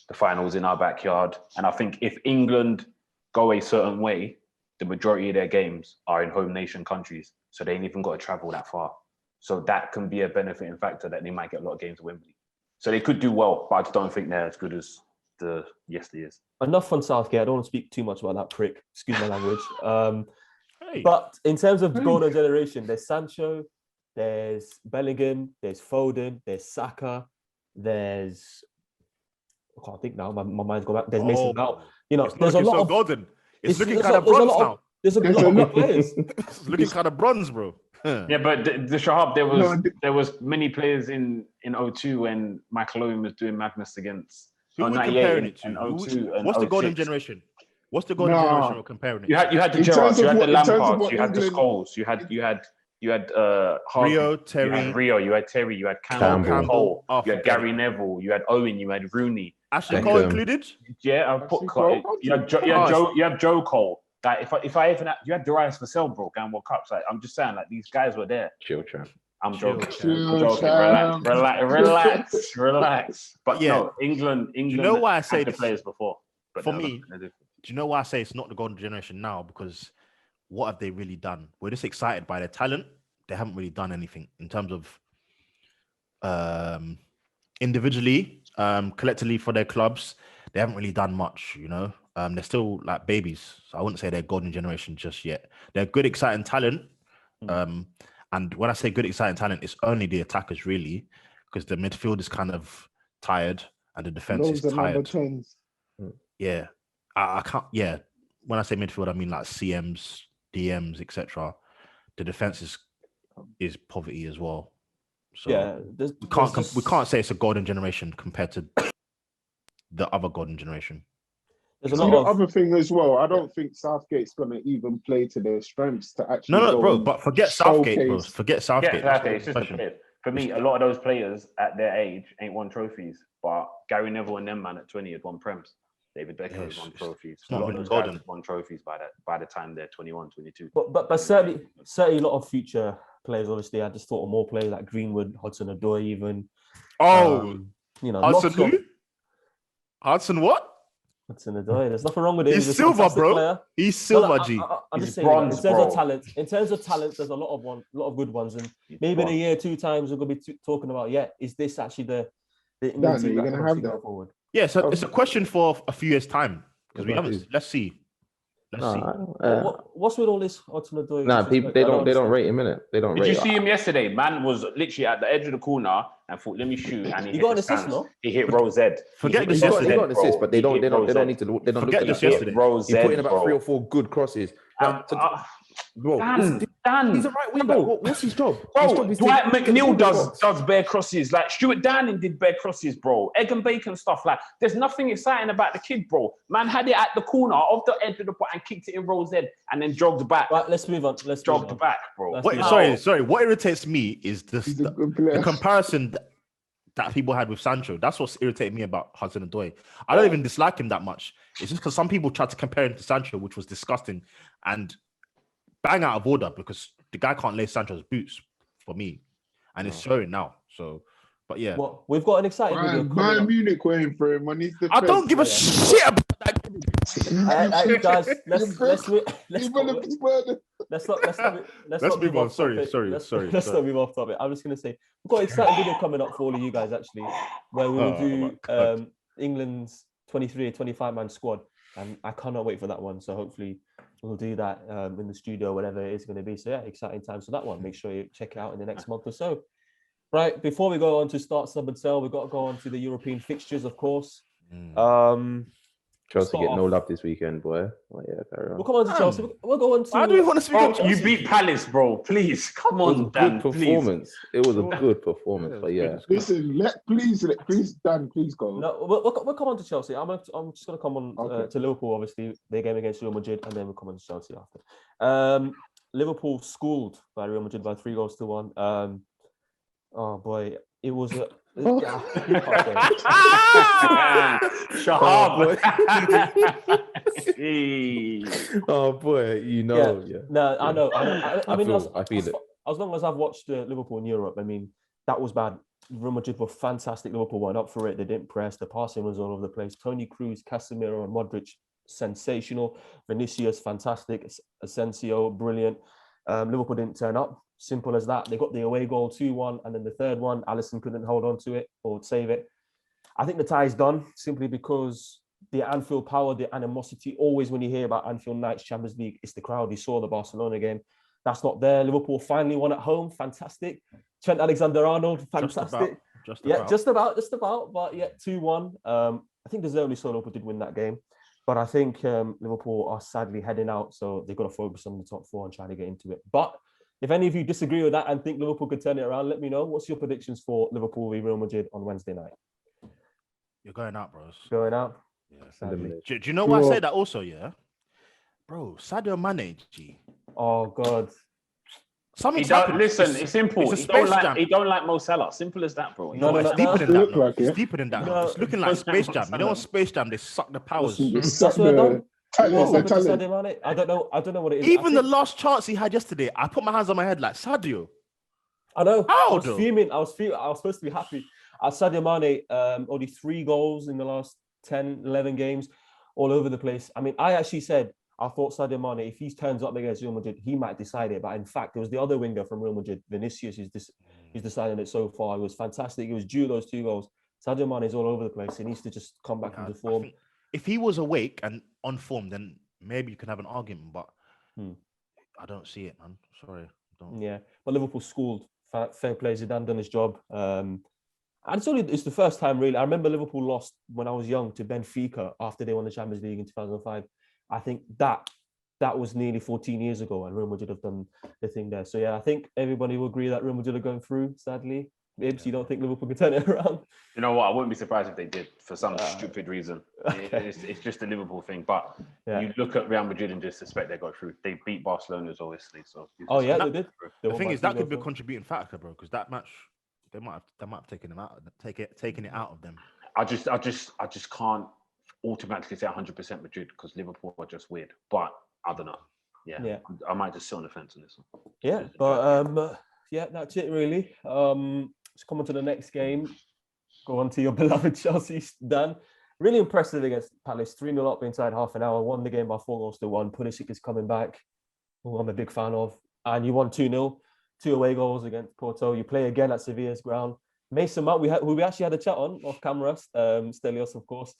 the finals in our backyard. And I think if England go a certain way, the majority of their games are in home nation countries, so they ain't even got to travel that far. So that can be a benefiting factor that they might get a lot of games at Wembley. So they could do well, but I just don't think they're as good as the yesteryears. Enough on Southgate. I don't want to speak too much about that prick. Excuse my language. But in terms of golden generation, there's Sancho, there's Bellingham, there's Foden, there's Saka, there's I can't think now. My mind's going back. There's Mason Mount. You know, there's a lot of golden. It's looking kind of bronze now. There's a lot of good players. It's looking kind of bronze, bro. Yeah, but the Shahab, there was many players in 02 when Michael Owen was doing madness against. Who are we comparing it to? What's the golden generation? What's the golden generation we're comparing it? You had the Gerrards, you had the Lampards, you had the Scholes, you had Rio, Terry, you had Rio, you had Terry, you had Campbell, Cole, you had Gary Neville, you had Owen, you had Rooney. Ashley Cole included? Yeah, I put Cole. You had Joe Cole. Like if I even you had Darius Vassell, bro, going World Cups. Like I'm just saying, like these guys were there. Chill, champ. I'm joking. Relax. But yeah, no, England. You know why I say the players before? But for me, do you know why I say it's not the golden generation now? Because what have they really done? We're just excited by their talent. They haven't really done anything in terms of individually, collectively for their clubs. They haven't really done much, you know. They're still like babies. So I wouldn't say they're golden generation just yet. They're good, exciting talent. And when I say good, exciting talent, it's only the attackers really, because the midfield is kind of tired and the defense is tired. Yeah, I can't. Yeah, when I say midfield, I mean like CMs, DMs, etc. The defense is poverty as well. So yeah, we can't say it's a golden generation compared to the other golden generation. There's a lot of other thing as well. I don't think Southgate's gonna even play to their strengths to actually. No, bro. But forget Southgate, bro. Forget Southgate. Yeah, exactly. It's just the players. For me, a lot of those players at their age ain't won trophies, but Gary Neville and them man at 20 had won prems. David Beckham has won trophies. A lot of those guys have won trophies by the time they're 21, 22. But certainly a lot of future players. Obviously, I just thought of more players like Greenwood, Hudson-Odoi, even. You know, Hudson who? Hudson what? There's nothing wrong with him. He's silver, bro. Player. He's silver, G. I'm He's just saying, bronze, in terms of talent, there's a lot of good ones, and maybe in a year, 2 times, we're gonna be talking about, is this actually the England team you're that gonna can have go that forward? Yeah, so it's a question for a few years' time because we haven't. Let's see. What's with all this Hudson-Odoi? Nah, people they don't rate him in it. They don't. Did you see him yesterday? Man was literally at the edge of the corner and thought, "Let me shoot," and he got an assist. No, he hit Rose Ed. Forget this He yesterday. got an assist, but they don't need to. They don't forget look this at yesterday. Rose He put in about 3 or 4 good crosses. Bro, Dan, he's a right wing back. What's his job? Bro, Dwight McNeil does bare crosses. Like Stuart Downing did bare crosses, bro. Egg and bacon stuff. Like, there's nothing exciting about the kid, bro. Man had it at the corner of the edge of the pot and kicked it in Rose Ed and then jogged back. Right, let's move on. Jogged back, bro. Sorry. What irritates me is the comparison that people had with Sancho. That's what's irritating me about Hudson-Odoi. I don't even dislike him that much. It's just because some people tried to compare him to Sancho, which was disgusting and bang out of order because the guy can't lay Sancho's boots for me, and it's showing now. So, but yeah, well, we've got an exciting video. Bayern Munich waiting for him. I don't give a shit about that. Guys, let's move on. Sorry. Let's not move off topic. I'm just gonna say we've got an exciting video coming up for all of you guys actually, where we will do England's 23 or 25 man squad, and I cannot wait for that one. So hopefully we'll do that in the studio, whatever it is going to be. So yeah, exciting times for that one. Make sure you check it out in the next month or so. Right, before we go on to start sub and sell, we've got to go on to the European fixtures, of course. Chelsea get no love this weekend, boy. Oh, yeah, carry on. We'll come on to Chelsea. We'll go on to... Why do we want to speak on Chelsea? You beat Palace, bro. Please, come on, Dan. Good performance. It was a good performance, but yeah. Listen, please, Dan, please go. No, we'll come on to Chelsea. I'm just going to come on to Liverpool, obviously, their game against Real Madrid, and then we'll come on to Chelsea after. Liverpool schooled by Real Madrid by 3-1. Oh, boy. It was a... Shahab. Oh boy, you know. Yeah. No, I know. I mean, I feel it. As long as I've watched Liverpool in Europe, I mean, that was bad. Real Madrid were fantastic. Liverpool went up for it. They didn't press. The passing was all over the place. Toni Kroos, Casemiro, and Modric, sensational. Vinicius, fantastic. Asensio, brilliant. Liverpool didn't turn up. Simple as that. They got the away goal 2-1, and then the third one, Alisson couldn't hold on to it or save it. I think the tie is done simply because the Anfield power, the animosity, always when you hear about Anfield Nights Champions League, it's the crowd. You saw the Barcelona game. That's not there. Liverpool finally won at home. Fantastic. Trent Alexander-Arnold, fantastic. Just about. But yeah, 2-1. I think deservedly so Liverpool did win that game. But I think Liverpool are sadly heading out, so they've got to focus on the top 4 and try to get into it. But if any of you disagree with that and think Liverpool could turn it around, let me know. What's your predictions for Liverpool v Real Madrid on Wednesday night? You're going out, bros. Going out? Yeah. Do you know why I say that also, yeah? Bro, Sadio Mane, G. Oh, God. Something's happened. Listen, it's simple. He don't like Mo Salah. Simple as that, bro. No, it's deeper than that. It's deeper than that. It's looking like Space Jam. You know what Space Jam? They suck the powers. That's what I done. I don't know what it is. Even the last chance he had yesterday, I put my hands on my head like, Sadio. I know. I was fuming. I was supposed to be happy. Sadio Mane, only 3 goals in the last 10, 11 games, all over the place. I mean, I actually said, I thought Sadio Mane, if he turns up against Real Madrid, he might decide it. But in fact, it was the other winger from Real Madrid, Vinicius, he's decided it so far. It was fantastic. It was due those 2 goals. Sadio Mane is all over the place. He needs to just come back into form. If he was awake and on form, then maybe you can have an argument. But I don't see it, man. Sorry. Yeah, but Liverpool schooled. Fair play. Zidane done his job. And it's the first time, really. I remember Liverpool lost when I was young to Benfica after they won the Champions League in 2005. I think that was nearly 14 years ago, and Real Madrid have done the thing there. So yeah, I think everybody will agree that Real Madrid are going through, sadly. Ibs, you don't think Liverpool can turn it around? You know what? I wouldn't be surprised if they did for some stupid reason. Okay. It's just a Liverpool thing. But you look at Real Madrid and just suspect they go through. They beat Barcelona, obviously. So they did. The thing is, that could be a contributing factor, bro, because that match they might have taken them out, taken it out of them. I just can't automatically say 100% Madrid because Liverpool are just weird. But I don't know. Yeah. I might just sit on the fence on this one. Yeah, but that's it really. Let's come on to the next game. Go on to your beloved Chelsea, Dan. really impressive against Palace. 3-0 up inside half an hour. Won the game by 4-1. Pulisic is coming back, who I'm a big fan of. And you won 2-0. 2 away goals against Porto. You play again at Sevilla's ground. Mason Mount, who we actually had a chat on off camera, Stelios, of course,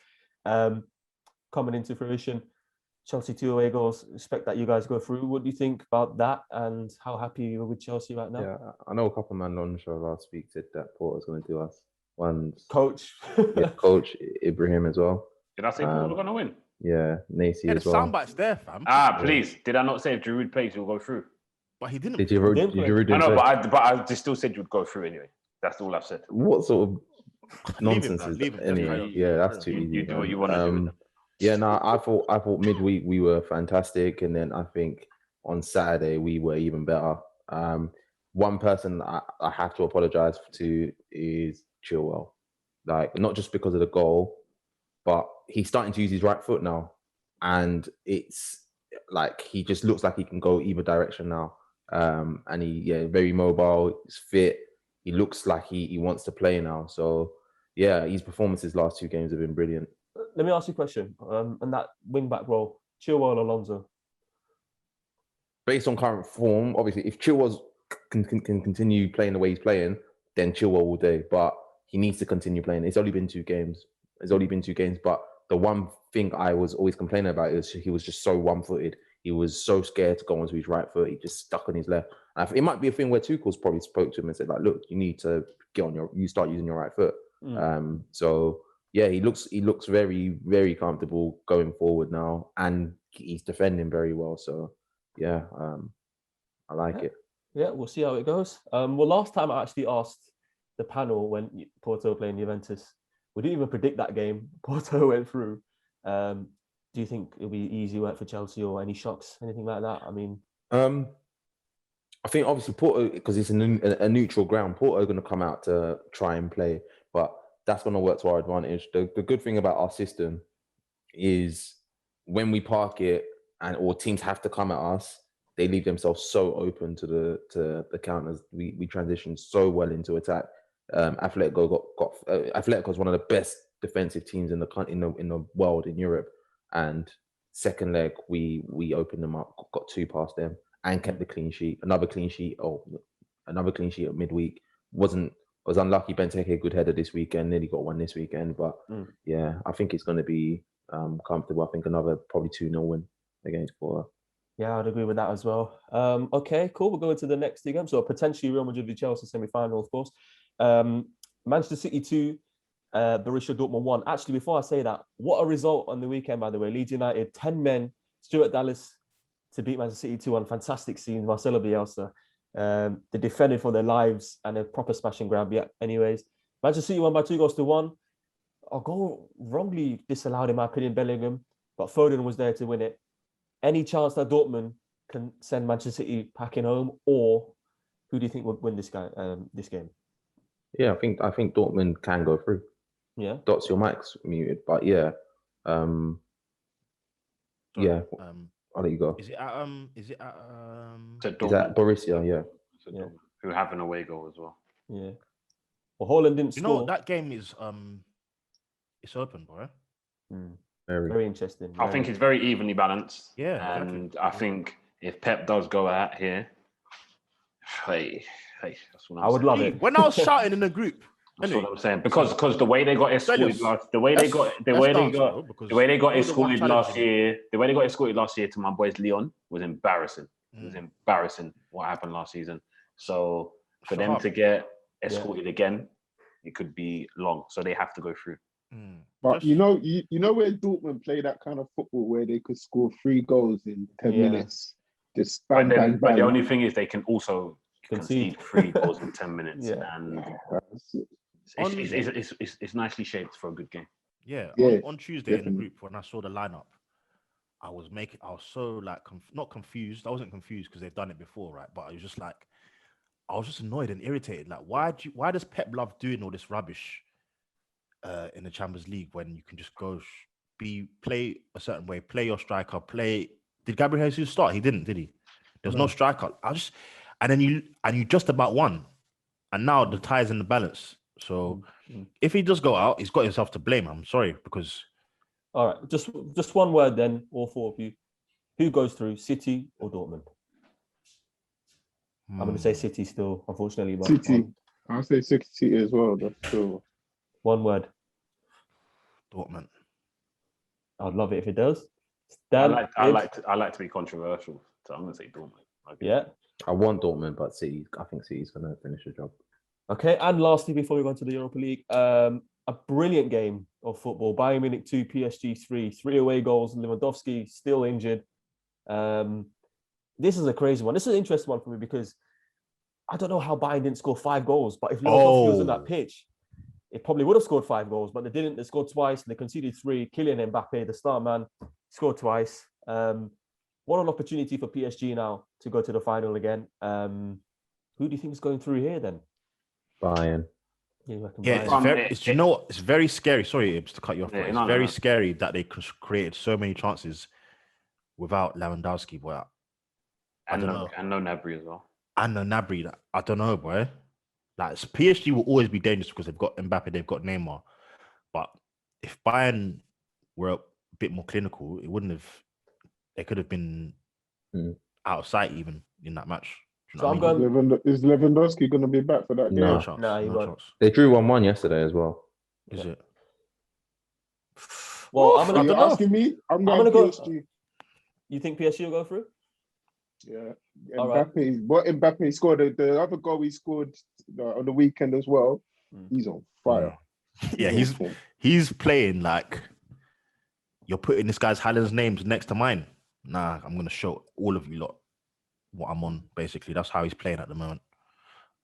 coming into fruition. Chelsea 2 away goals. Expect that you guys go through. What do you think about that, and how happy you are with Chelsea right now? Yeah, I know a couple of men on the show last week said that Porto's going to do us. One's Coach. Coach Ibrahim as well. Did I say Porto going to win? Yeah, Nacy as well. The soundbite's there, fam. Please. Did I not say if Giroud plays, you'll go through? But he didn't. Did Giroud? I know, but I just still said you'd go through anyway. That's all I've said. What sort of nonsense is that? Anyway, yeah, that's too easy. You do what you want to do. Yeah, no, I thought midweek we were fantastic, and then I think on Saturday we were even better. One person I have to apologize to is Chilwell. Like, not just because of the goal, but he's starting to use his right foot now, and it's like he just looks like he can go either direction now. And very mobile. He's fit. He looks like he wants to play now. So yeah, his performances last 2 games have been brilliant. Let me ask you a question. And that wing back role, Chilwell or Alonso? Based on current form, obviously, if Chilwell can continue playing the way he's playing, then Chilwell will do. But he needs to continue playing. It's only been 2 games. But the one thing I was always complaining about is he was just so one-footed. He was so scared to go onto his right foot. He just stuck on his left. And it might be a thing where Tuchel's probably spoke to him and said, like, look, you need to you start using your right foot. So yeah, he looks very, very comfortable going forward now, and he's defending very well. So yeah, I like it. Yeah, we'll see how it goes. Well, last time I actually asked the panel when Porto playing Juventus, we didn't even predict that game. Porto went through. Do you think it'll be easy work for Chelsea, or any shocks, anything like that? I mean, I think obviously Porto, because it's a neutral ground, Porto are going to come out to try and play, but that's going to work to our advantage. The good thing about our system is when we park it or teams have to come at us, they leave themselves so open to the counters. We transition so well into attack. Atletico is one of the best defensive teams in the world, in Europe, and second leg we opened them up, got 2 past them, and kept the clean sheet. Another clean sheet at midweek. Was unlucky. Benteke, good header this weekend. Nearly got 1 this weekend, but yeah, I think it's going to be comfortable. I think another probably 2-0 win against Porto. Yeah, I'd agree with that as well. Okay, cool. We'll go into the next 2 games. So potentially Real Madrid v Chelsea semi-final, of course. Manchester City 2, Borussia Dortmund 1. Actually, before I say that, what a result on the weekend, by the way. Leeds United, 10 men, Stuart Dallas to beat Manchester City 2-1. Fantastic scenes. Marcelo Bielsa. They defended for their lives and a proper smash and grab. Yeah, anyways. Manchester City won by 2-1. A goal wrongly disallowed, in my opinion, Bellingham, but Foden was there to win it. Any chance that Dortmund can send Manchester City packing home, or who do you think would win this game? Yeah, I think Dortmund can go through. Yeah. Dots, your mic's muted, but yeah. I'll let you go. Is it at Is that Borussia? Yeah. Who have an away goal as well. Yeah. Well, Haaland didn't score. You know, that game is it's open, bro. Very interesting. I think it's very evenly balanced. Yeah. And exactly. I think if Pep does go out here, hey, that's what I'm saying. I would love it. When I was shouting in the group, that's what I'm saying. Because the way they got escorted the way they got escorted last year to my boys Leon was embarrassing. It was embarrassing what happened last season. So for them to get escorted again, it could be long. So they have to go through. But you know where Dortmund play that kind of football where they could score 3 goals in 10 minutes. Just bang, bang. But the only thing is they can also concede 3 goals in 10 minutes. Yeah. And it's nicely shaped for a good game. Yeah. On Tuesday in the group, when I saw the lineup, I was so like not confused. I wasn't confused because they've done it before, right? But I was just like, I was just annoyed and irritated. Like, why does Pep love doing all this rubbish in the Champions League when you can just go play a certain way, play your striker, Did Gabriel Jesus start? He didn't, did he? There was no striker. And you just about won, and now the tie's in the balance. So if he does go out, he's got himself to blame. I'm sorry, because All right, just one word then, all four of you. Who goes through, City or Dortmund? I'm going to say City still, unfortunately. But City. I'll say City as well. That's still one word. Dortmund. I'd love it if it does. Dan, I like to be controversial, so I'm going to say Dortmund. Okay. Yeah. I want Dortmund, but City. I think City's going to finish the job. Okay, and lastly, before we go into the Europa League, a brilliant game of football. Bayern Munich 2, PSG 3, 3 away goals. Lewandowski still injured. This is a crazy one. This is an interesting one for me because I don't know how Bayern didn't score 5 goals, but if Lewandowski was on that pitch, it probably would have scored 5 goals, but they didn't. They scored twice. They conceded 3. Kylian Mbappe, the star man, scored twice. What an opportunity for PSG now to go to the final again. Who do you think is going through here then? Bayern. It's it's very scary. Sorry, Ibs, to cut you off. It's very scary that they created so many chances without Lewandowski, boy. And no Gnabry as well. And no Gnabry. I don't know, boy. Like PSG will always be dangerous because they've got Mbappe, they've got Neymar. But if Bayern were a bit more clinical, they could have been out of sight even in that match. So I'm going. Is Lewandowski going to be back for that game? No chance. No chance. They drew 1-1 yesterday as well. Is it? Well, are you asking me? I'm going to go. PSG. You think PSG will go through? Yeah. Mbappe. What Mbappe scored? The other goal he scored on the weekend as well. He's on fire. Yeah, he's playing like you're putting this guy's Haaland's names next to mine. Nah, I'm going to show all of you lot what I'm on, basically. That's how he's playing at the moment.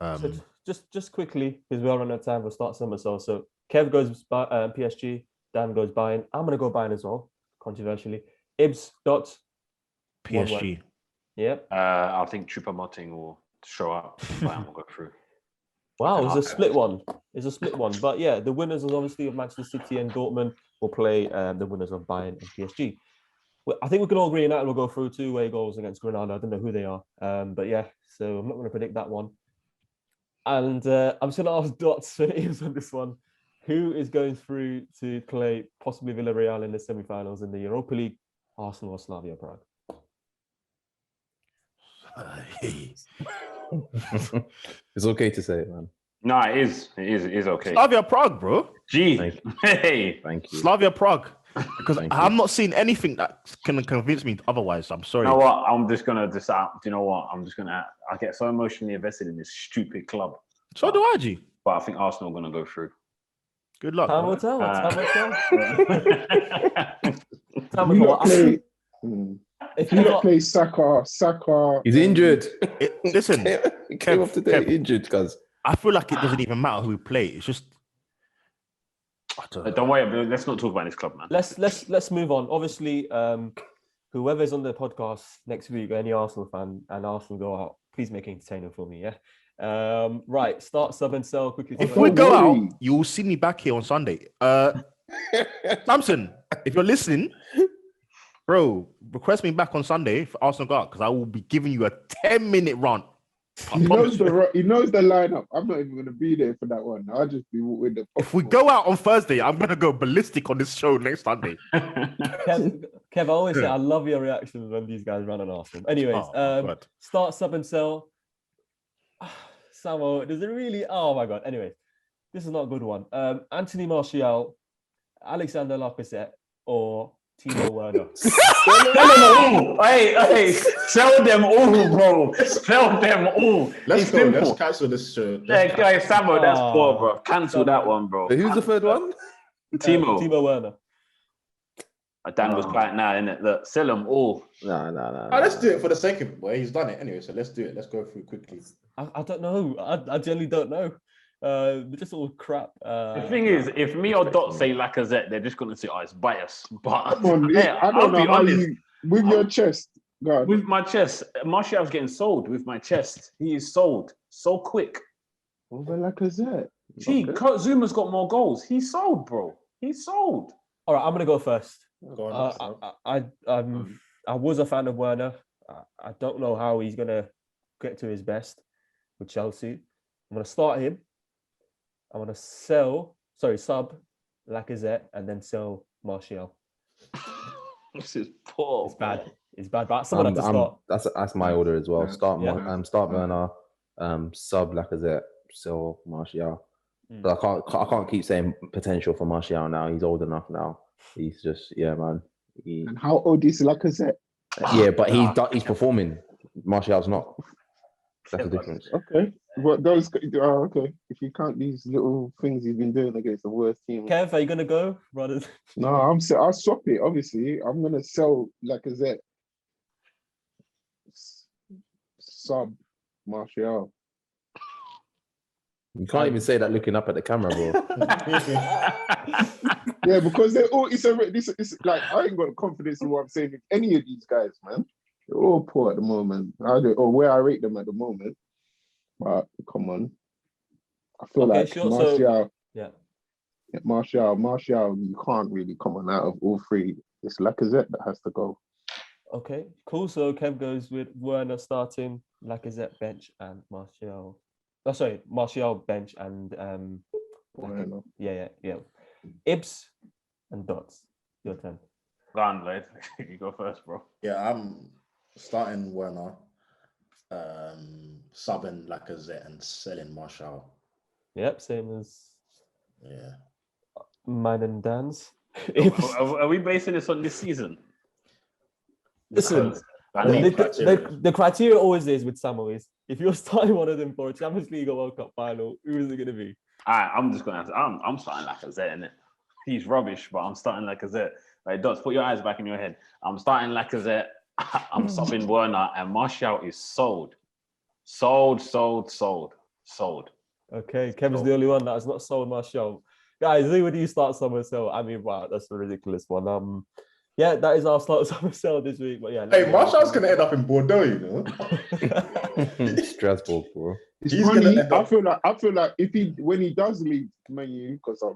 So just quickly, because we're running out of time, we'll start somersault. So Kev goes PSG, Dan goes Bayern. I'm going to go Bayern as well, controversially. Ibs, Dot, PSG. Yep. I think Choupo-Moting will show up. Bayern will go through. Wow, it's a split one. But yeah, the winners is obviously of Manchester City and Dortmund will play the winners of Bayern and PSG. Well, I think we can all agree United will go through 2 away goals against Granada. I don't know who they are. But yeah, so I'm not going to predict that one. And I'm just going to ask Dots and Ives on this one. Who is going through to play possibly Villarreal in the semi-finals in the Europa League, Arsenal or Slavia Prague? It's okay to say it, man. No, it is. It is okay. Slavia Prague, bro. Thank you. Slavia Prague. Because I'm not seeing anything that can convince me otherwise. I'm sorry. You know what? I'm just gonna decide. You know what? I get so emotionally invested in this stupid club. So do I, G. But I think Arsenal are gonna go through. Good luck. Time will tell. If you don't play Saka. He's injured. Listen, he came off today injured, because I feel like it doesn't even matter who we play. It's just don't worry. Let's not talk about this club, man. Let's move on. Obviously, whoever's on the podcast next week, any Arsenal fan and Arsenal go out, please make it entertaining for me. Yeah. Right. Start, sub, and sell quickly. If we go out, you will see me back here on Sunday. Samson, if you're listening, bro, request me back on Sunday for Arsenal go out, because I will be giving you a 10-minute rant. He knows the lineup. I'm not even going to be there for that one. I'll just be with the. If we go out on Thursday, I'm going to go ballistic on this show next Sunday. Kev, I always say I love your reactions when these guys run on Arsenal. Anyways, start, sub, and sell. Samo, does it really? Oh my God. Anyways, this is not a good one. Anthony Martial, Alexander Lacazette, or Timo Werner. Sell them all. Hey, sell them all, bro. Sell them all. Let's go. Let's cancel this show. Yeah, guys, Samo, that's poor, bro. Cancel that one, bro. Who's the third one? Timo Werner. Dan was quiet now, innit? Look, sell them all. No. Let's do it for the sake of it, boy. He's done it anyway, so let's do it. Let's go through quickly. I don't know. I generally don't know. They're just all crap. The thing is, if me or Dot say Lacazette, they're just going to say, oh, it's bias. But come on, I don't know how you, with your chest. God. With my chest, Martial's getting sold with my chest. He is sold so quick. Over Lacazette. Gee, Zuma's got more goals. He's sold, bro. He's sold. All right, I'm going to go first. Go on, I was a fan of Werner. I don't know how he's going to get to his best with Chelsea. I'm going to start him. I'm going to sub Lacazette and then sell Martial. This is poor. It's bad. It's bad. But someone had to start. That's my order as well. Start start Werner, sub Lacazette, so Martial. But I can't keep saying potential for Martial now. He's old enough now. He's just man. And how old is Lacazette? Yeah, but he's performing. Martial's not. That's the difference. Okay. But those okay. If you count these little things he's been doing against the worst team. Kev, are you gonna go, brother? No, I'll swap it, obviously. I'm gonna sell Lacazette. Sub Martial. You can't even say that looking up at the camera, bro. Yeah, because they're all it's like I ain't got confidence in what I'm saying with any of these guys, man. They're all poor at the moment. Or where I rate them at the moment. But come on. I feel like Martial. Martial, you can't really come on out of all three. It's Lacazette that has to go. Okay, cool. So Kev goes with Werner starting, Lacazette bench, and Martial. Oh, sorry, Martial bench and Werner. Yeah. Ibs and Dots. Your turn. Go on, Lloyd. You go first, bro. Yeah, I'm starting Werner, subbing Lacazette and selling Martial. Yep, same as mine and Dan's. Are we basing this on this season? Listen, the criteria always is with Samuel is if you're starting one of them for a Champions League or World Cup final, who is it going to be? I'm just going to answer. I'm starting Lacazette, innit? He's rubbish, but I'm starting Lacazette. Like, Dots, put your eyes back in your head. I'm starting Lacazette. I'm subbing Werner, and Martial is sold. Sold. Okay, Kevin's the only one that has not sold Martial. Guys, who would you start summer sell? I mean, wow, that's a ridiculous one. Yeah, that is our start summer sell this week. But yeah, hey, Martial's gonna end up in Bordeaux, you know. Strasbourg, bro. I feel like when he does leave Man U, because I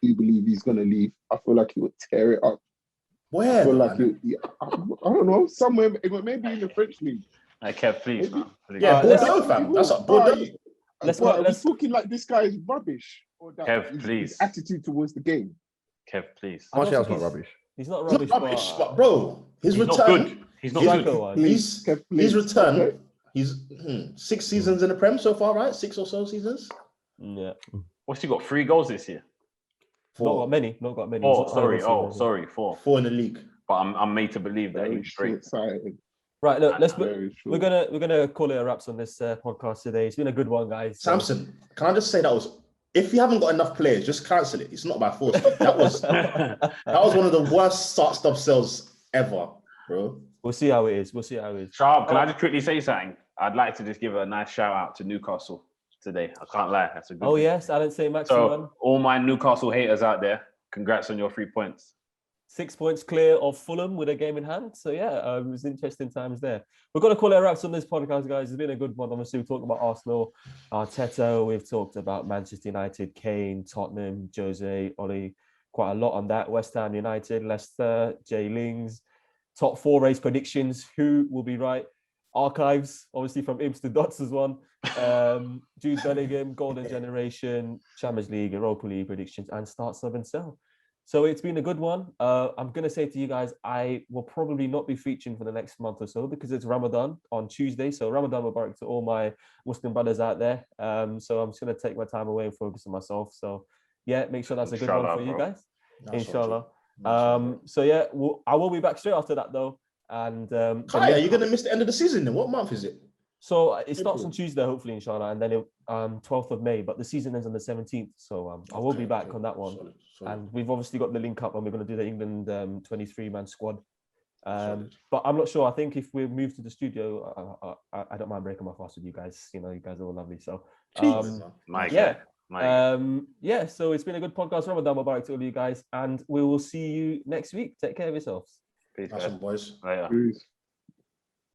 do believe he's gonna leave, I feel like he would tear it up. Where? I feel like I don't know, somewhere maybe in the French league. Like Kev, please, man. Please. Yeah, Bordeaux, fam. That's what Bordeaux. Let's talking like this guy is rubbish. Or that Kev, please. His attitude towards the game. Kev, please. Martial's not rubbish. He's not rubbish, but bro, his return. Not good. He's not good. His return. Okay. He's 6 seasons in the Prem so far, right? 6 or so seasons. Yeah. What's he got? 3 goals this year? 4. Not got many. 4. Sorry. 4. 4 in the league. But I'm made to believe that he's great. Right, look, we're gonna call it a wraps on this podcast today. It's been a good one, guys. Samson, can I just say if you haven't got enough players, just cancel it. It's not by force. That was one of the worst start-stop sales ever, bro. We'll see how it is. Sharp, can I just quickly say something? I'd like to just give a nice shout out to Newcastle today. I can't lie, that's a good. Yes, I didn't say Max. So all my Newcastle haters out there, congrats on your 3 points. 6 points clear of Fulham with a game in hand. So yeah, it was interesting times there. We're going to call it wraps on this podcast, guys. It's been a good one. Obviously, we've talked about Arsenal, Arteta. We've talked about Manchester United, Kane, Tottenham, Jose, Ole. Quite a lot on that. West Ham United, Leicester, Jay Lings. Top 4 race predictions. Who will be right? Archives, obviously from Ibs to Dots as one. Jude Bellingham, Golden Generation, Champions League, Europa League predictions, and start, sub, and sell. So it's been a good one. I'm going to say to you guys, I will probably not be featuring for the next month or so because it's Ramadan on Tuesday. So Ramadan Mubarak to all my Muslim brothers out there. So I'm just going to take my time away and focus on myself. So yeah, make sure that's a good one for you guys. Inshallah. So yeah, I will be back straight after that though. And are you going to miss the end of the season then? What month is it? So it starts on Tuesday, hopefully, inshallah, and then 12th of May. But the season ends on the 17th, so I will be back on that one. Solid. And we've obviously got the link up, and we're going to do the England 23-man squad. But I'm not sure. I think if we move to the studio, I don't mind breaking my fast with you guys. You know, you guys are all lovely. So yeah. So it's been a good podcast. Ramadan Mubarak to all you guys, and we will see you next week. Take care of yourselves. Peace, awesome, boys. Later. Peace.